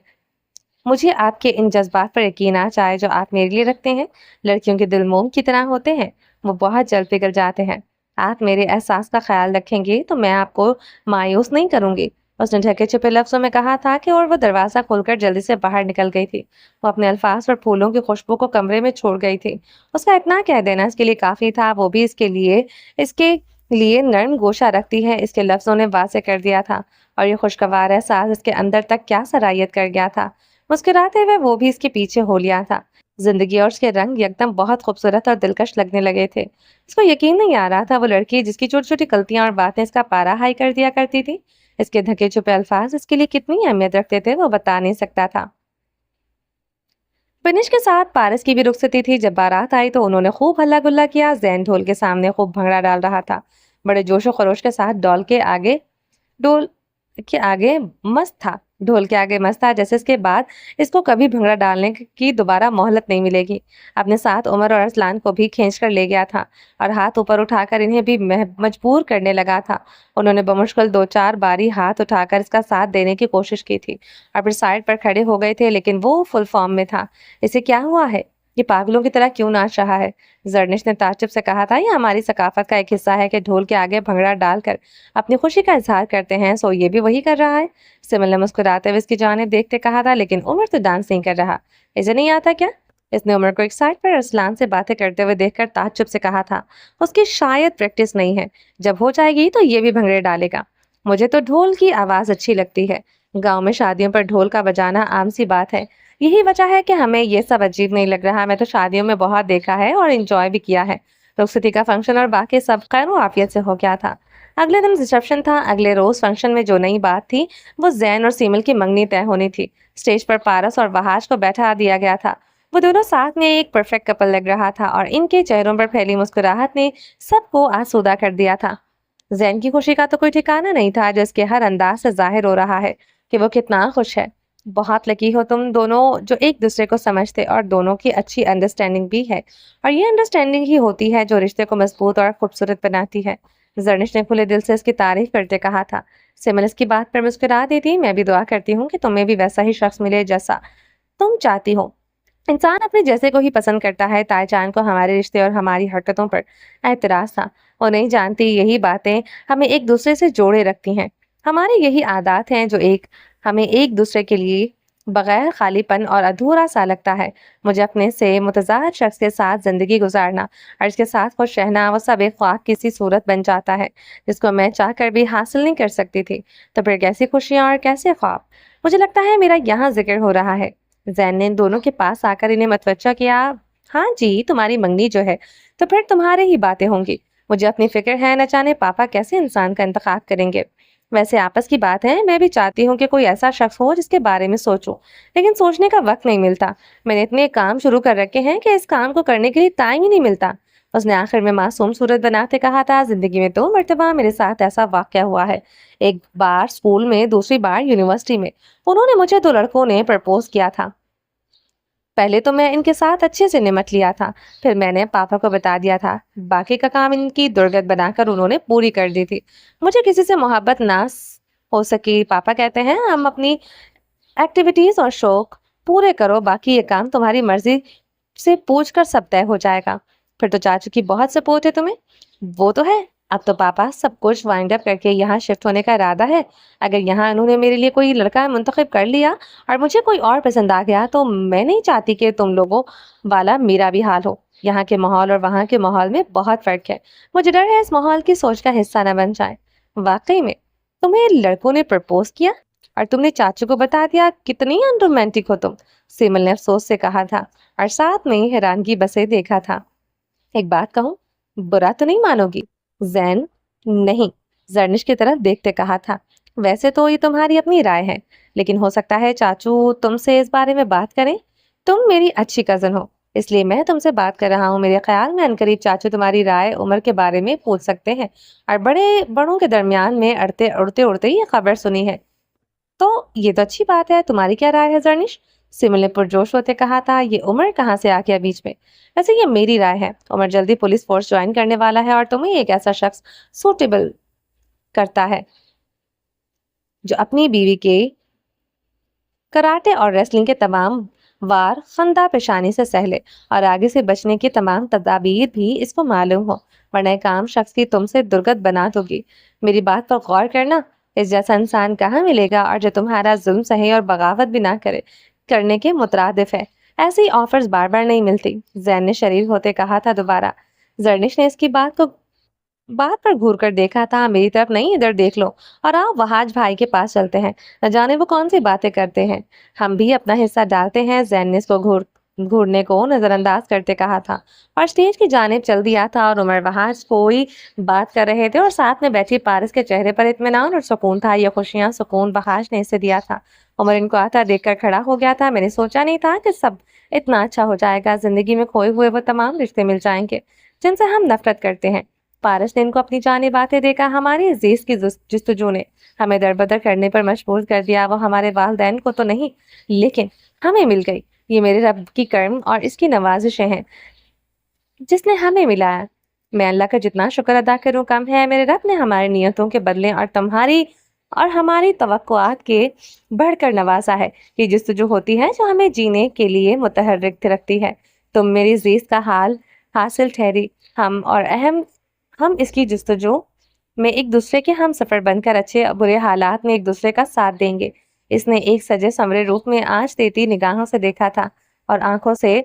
मुझे आपके इन जज्बात पर यकीन आ जाए जो आप मेरे लिए रखते हैं। लड़कियों के दिल मोम की तरह होते हैं, वो बहुत जल्द पिघल जाते हैं। आप मेरे एहसास का ख्याल रखेंगे तो मैं आपको मायूस नहीं करूंगी। उसने ढके छुपे लफ्जों में कहा था कि और वो दरवाजा खोलकर जल्दी से बाहर निकल गई थी। वो अपने अल्फाज और फूलों की खुशबू को कमरे में छोड़ गई थी। उसका इतना कह देना इसके लिए काफी था। वो भी इसके लिए नर्म गोशा रखती है, इसके लफ्जों ने वाज़ेह कर दिया था। और ये खुशगवार एहसास इसके अंदर तक क्या सरायत कर गया था। मुस्कुराते हुए वो भी इसके पीछे हो लिया था। जिंदगी और उसके रंग एकदम बहुत खूबसूरत और दिलकश लगने लगे थे। इसको यकीन नहीं आ रहा था वो लड़की जिसकी छोटी छोटी गलतियां और बातें इसका पारा हाई कर दिया करती थी, इसके ढके छुपे अल्फाज इसके लिए कितनी अहमियत रखते थे वो बता नहीं सकता था। फिनिश के साथ पारस की भी रुखसती थी। जब बारात आई तो उन्होंने खूब हल्ला गुल्ला किया। जैन ढोल के सामने खूब भंगड़ा डाल रहा था, बड़े जोशो खरोश के साथ डोल के आगे मस्त था। ढोल के आगे मस्त था, जैसे इसके बाद इसको कभी भंगड़ा डालने की दोबारा मोहलत नहीं मिलेगी। अपने साथ उमर और अरसलान को भी खींच कर ले गया था और हाथ ऊपर उठाकर इन्हें भी मजबूर करने लगा था। उन्होंने बमुश्किल 2-4 बारी हाथ उठाकर इसका साथ देने की कोशिश की थी और फिर साइड पर खड़े हो गए थे, लेकिन वो फुल फॉर्म में था। इसे क्या हुआ है? ये पागलों की तरह क्यों नाच रहा है? जरनिश ने ताज्जुब से कहा था, ये हमारी सकाफत का एक हिस्सा है कि ढोल के आगे भंगड़ा डालकर अपनी खुशी का इजहार करते हैं, सो ये भी वही कर रहा है। सिमल ने मुस्कुराते हुए इसकी जानिब देखते कहा था, लेकिन उमर तो डांस नहीं कर रहा, इसे नहीं आता क्या? इसने उमर को एक साइड पर अरसलान से बातें करते हुए देखकर ताज्जुब से कहा था, उसकी शायद प्रैक्टिस नहीं है, जब हो जाएगी तो ये भी भंगड़े डालेगा। मुझे तो ढोल की आवाज अच्छी लगती है। गांव में शादियों पर ढोल का बजाना आम सी बात है। यही वजह है कि हमें ये सब अजीब नहीं लग रहा। मैं तो शादियों में बहुत देखा है और इंजॉय भी किया है। रुखसती का फंक्शन और बाकी सब खैर आफियत से हो गया था। अगले दिन रिसेप्शन था। अगले रोज फंक्शन में जो नई बात थी वो जैन और सीमल की मंगनी तय होनी थी। स्टेज पर पारस और वहाज को बैठा दिया गया था। वो दोनों साथ में एक परफेक्ट कपल लग रहा था और इनके चेहरों पर फैली मुस्कुराहट ने सबको आसूदा कर दिया था। जैन की खुशी का तो कोई ठिकाना नहीं था, जो इसके हर अंदाज से जाहिर हो रहा है कि वो कितना खुश है। बहुत लकी हो तुम दोनों जो एक दूसरे को समझते, और दोनों की अच्छी अंडरस्टैंडिंग भी है। और ये अंडरस्टैंडिंग ही होती है जो रिश्ते को मजबूत और खूबसूरत बनाती है। जर्निश ने खुले दिल से इसकी तारीफ करते कहा था। सिमल इसकी बात पर मुस्कुरा दी थी। मैं भी दुआ करती हूँ कि तुम्हें भी वैसा ही शख्स मिले जैसा तुम चाहती हो। इंसान अपने जैसे को ही पसंद करता है। ताईजान को हमारे रिश्ते और हमारी हरकतों पर एतराज था। वो नहीं जानती यही बातें हमें एक दूसरे से जोड़े रखती हैं। हमारे यही आदत हैं जो हमें एक दूसरे के लिए बगैर खालीपन और अधूरा सा लगता है। मुझे अपने से मुतज़ाद शख्स के साथ ज़िंदगी गुजारना और इसके साथ खुश रहना, वो सब एक ख्वाब की सी सूरत बन जाता है जिसको मैं चाहकर भी हासिल नहीं कर सकती थी। तो फिर कैसी खुशियाँ और कैसे ख्वाब। मुझे लगता है मेरा यहाँ जिक्र हो रहा है। जैन ने इन दोनों के पास आकर इन्हें मतवज्जा किया। हाँ जी, तुम्हारी मंगनी जो है तो फिर तुम्हारे ही बातें होंगी। मुझे अपनी फिक्र है, न जाने पापा कैसे इंसान का इंतखाब करेंगे। वैसे आपस की बात है, मैं भी चाहती हूँ कि कोई ऐसा शख्स हो जिसके बारे में सोचूं, लेकिन सोचने का वक्त नहीं मिलता। मैंने इतने काम शुरू कर रखे हैं कि इस काम को करने के लिए टाइम ही नहीं मिलता। उसने आखिर में मासूम सूरत बनाते कहा था, जिंदगी में 2 मरतबा मेरे साथ ऐसा वाकया हुआ है। एक बार स्कूल में, दूसरी बार यूनिवर्सिटी में। उन्होंने मुझे 2 लड़कों ने प्रपोज किया था। पहले तो मैं इनके साथ अच्छे से निमट लिया था, फिर मैंने पापा को बता दिया था। बाकी का काम इनकी दुर्गत बनाकर उन्होंने पूरी कर दी थी। मुझे किसी से मोहब्बत हो सकी। पापा कहते हैं हम अपनी एक्टिविटीज और शौक पूरे करो, बाकी ये काम तुम्हारी मर्जी से पूछ कर सब तय हो जाएगा। फिर तो चाचू की बहुत सपोर्ट है तुम्हें। वो तो है। अब तो पापा सब कुछ वाइंड अप करके यहाँ शिफ्ट होने का इरादा है। अगर यहाँ इन्होंने मेरे लिए कोई लड़का मुंतखब कर लिया और मुझे कोई और पसंद आ गया, तो मैं नहीं चाहती कि तुम लोगों वाला मेरा भी हाल हो। यहाँ के माहौल और वहाँ के माहौल में बहुत फर्क है। मुझे डर है इस माहौल की सोच का हिस्सा न बन जाए। वाकई में तुम्हें लड़कों ने प्रपोज किया और तुमने चाचू को बता दिया? कितनी अनरोमांटिक हो तुम, सिमल ने अफसोस से कहा था और साथ में हैरानगी बसे देखा था। एक बात कहूँ, बुरा तो नहीं मानोगी? जैन नहीं, जर्निश की तरफ देखते कहा था। वैसे तो ये तुम्हारी अपनी राय है, लेकिन हो सकता है चाचू तुमसे इस बारे में बात करें। तुम मेरी अच्छी कजन हो, اس لیے میں تم سے بات کر رہا ہوں. میرے خیال میں عنقریب چاچو تمہاری رائے عمر کے بارے میں پوچھ سکتے ہیں. اور بڑوں کے درمیان میں اڑتے یہ خبر سنی ہے. تو یہ تو اچھی بات ہے. تمہاری کیا رائے ہے زرنش؟ سمل نے پرجوش ہوتے کہا تھا. یہ عمر کہاں سے آ گیا بیچ میں؟ ویسے یہ میری رائے ہے. عمر جلدی پولیس فورس جوائن کرنے والا ہے اور تمہیں ایک ایسا شخص سوٹیبل کرتا ہے جو اپنی بیوی کے کراٹے اور ریسلنگ کے تمام وار خندہ پیشانی سے سہلے اور آگے سے بچنے کی تمام تدابیر بھی اس کو معلوم ہو، ورنہ ایک عام شخص کی تم سے درگت بنا دوگی. میری بات پر غور کرنا. اس جیسا انسان کہاں ملے گا اور جو تمہارا ظلم سہے اور بغاوت بھی نہ کرنے کے مترادف ہے. ایسی آفرز بار بار نہیں ملتی. زین نے شریر ہوتے کہا تھا دوبارہ. زرنش نے اس کی بات پر گھور کر دیکھا تھا. میری طرف نہیں، ادھر دیکھ لو. اور آؤ وہاج بھائی کے پاس چلتے ہیں. نہ جانے وہ کون سی باتیں کرتے ہیں. ہم بھی اپنا حصہ ڈالتے ہیں. زین نے اس کو گھورنے کو نظر انداز کرتے کہا تھا اور اسٹیج کی جانب چل دیا تھا. اور عمر وہاج کوئی بات کر رہے تھے اور ساتھ میں بیٹھی پارس کے چہرے پر اطمینان اور سکون تھا. یہ خوشیاں سکون وہاج نے اسے دیا تھا. عمر ان کو آتا دیکھ کر کھڑا ہو گیا تھا. میں نے سوچا نہیں تھا کہ سب اتنا اچھا ہو جائے گا. زندگی میں کھوئے ہوئے وہ تمام رشتے مل جائیں گے جن سے ہم نفرت کرتے ہیں. پارس نے ان کو اپنی جانب آتے دیکھا. ہماری عزیز کی جستجو نے ہمیں دربدر کرنے پر مجبور کر دیا. وہ ہمارے والدین کو تو نہیں لیکن ہمیں مل گئی. یہ میرے رب کی کرم اور اس کی نوازشیں ہیں جس نے ہمیں ملایا. میں اللہ کا جتنا شکر ادا کروں کم ہے. میرے رب نے ہماری نیتوں کے بدلے اور ہماری توقعات کے بڑھ کر نوازا ہے. یہ جستجو ہوتی ہے جو ہمیں جینے کے لیے متحرک رکھتی ہے. تم میری عزیز کا حال حاصل ٹھہری. ہم اس کی جستجو میں ایک دوسرے کے ہم سفر بن کر اچھے برے حالات میں ایک دوسرے کا ساتھ دیں گے. اس نے ایک سجے سمرے روپ میں آنچ دیتی نگاہوں سے دیکھا تھا اور آنکھوں سے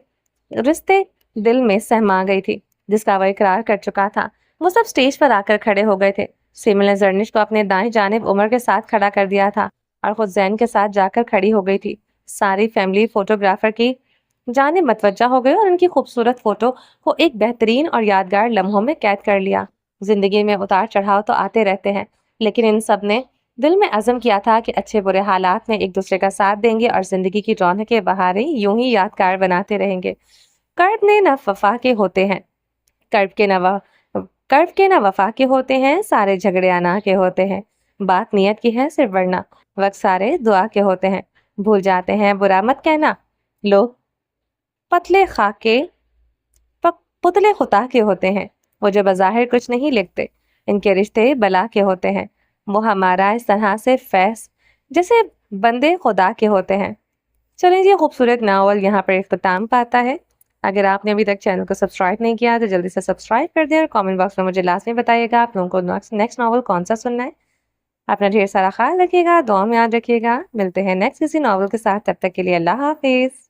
رشتے دل میں سہما گئی تھی جس کا وہ اقرار کر چکا تھا. وہ سب سٹیج پر آ کر کھڑے ہو گئے تھے. سیمل نے زرنش کو اپنے دائیں جانب عمر کے ساتھ کھڑا کر دیا تھا اور خود زین کے ساتھ جا کر کھڑی ہو گئی تھی. ساری فیملی فوٹوگرافر کی جانب متوجہ ہو گئی اور ان کی خوبصورت فوٹو کو ایک بہترین اور یادگار لمحوں میں قید کر لیا. زندگی میں اتار چڑھاؤ تو آتے رہتے ہیں لیکن ان سب نے دل میں عزم کیا تھا کہ اچھے برے حالات میں ایک دوسرے کا ساتھ دیں گے اور زندگی کی رونقیں بہاریں یوں ہی یادگار بناتے رہیں گے. کرب نے نہ وفا کے ہوتے ہیں کرب کے نہ وفا کے ہوتے ہیں. سارے جھگڑے انا کے ہوتے ہیں. بات نیت کی ہے صرف ورنہ وقت سارے دعا کے ہوتے ہیں. بھول جاتے ہیں برا مت کہنا. لوگ پتلے خطا کے ہوتے ہیں. وہ جو بظاہر کچھ نہیں لکھتے. ان کے رشتے بلا کے ہوتے ہیں. وہ ہمارا اس طرح سے فیض جیسے بندے خدا کے ہوتے ہیں. چلیں یہ خوبصورت ناول یہاں پر اختتام پاتا ہے. اگر آپ نے ابھی تک چینل کو سبسکرائب نہیں کیا تو جلدی سے سبسکرائب کر دیں اور کامنٹ باکس میں مجھے لازمی بتائیے گا آپ لوگوں کو نیکسٹ ناول کون سا سننا ہے. اپنا ڈھیر سارا خیال رکھیے گا. دعا میں یاد رکھیے گا. ملتے ہیں نیکسٹ کسی ناول کے ساتھ. تب تک کے لیے اللہ حافظ.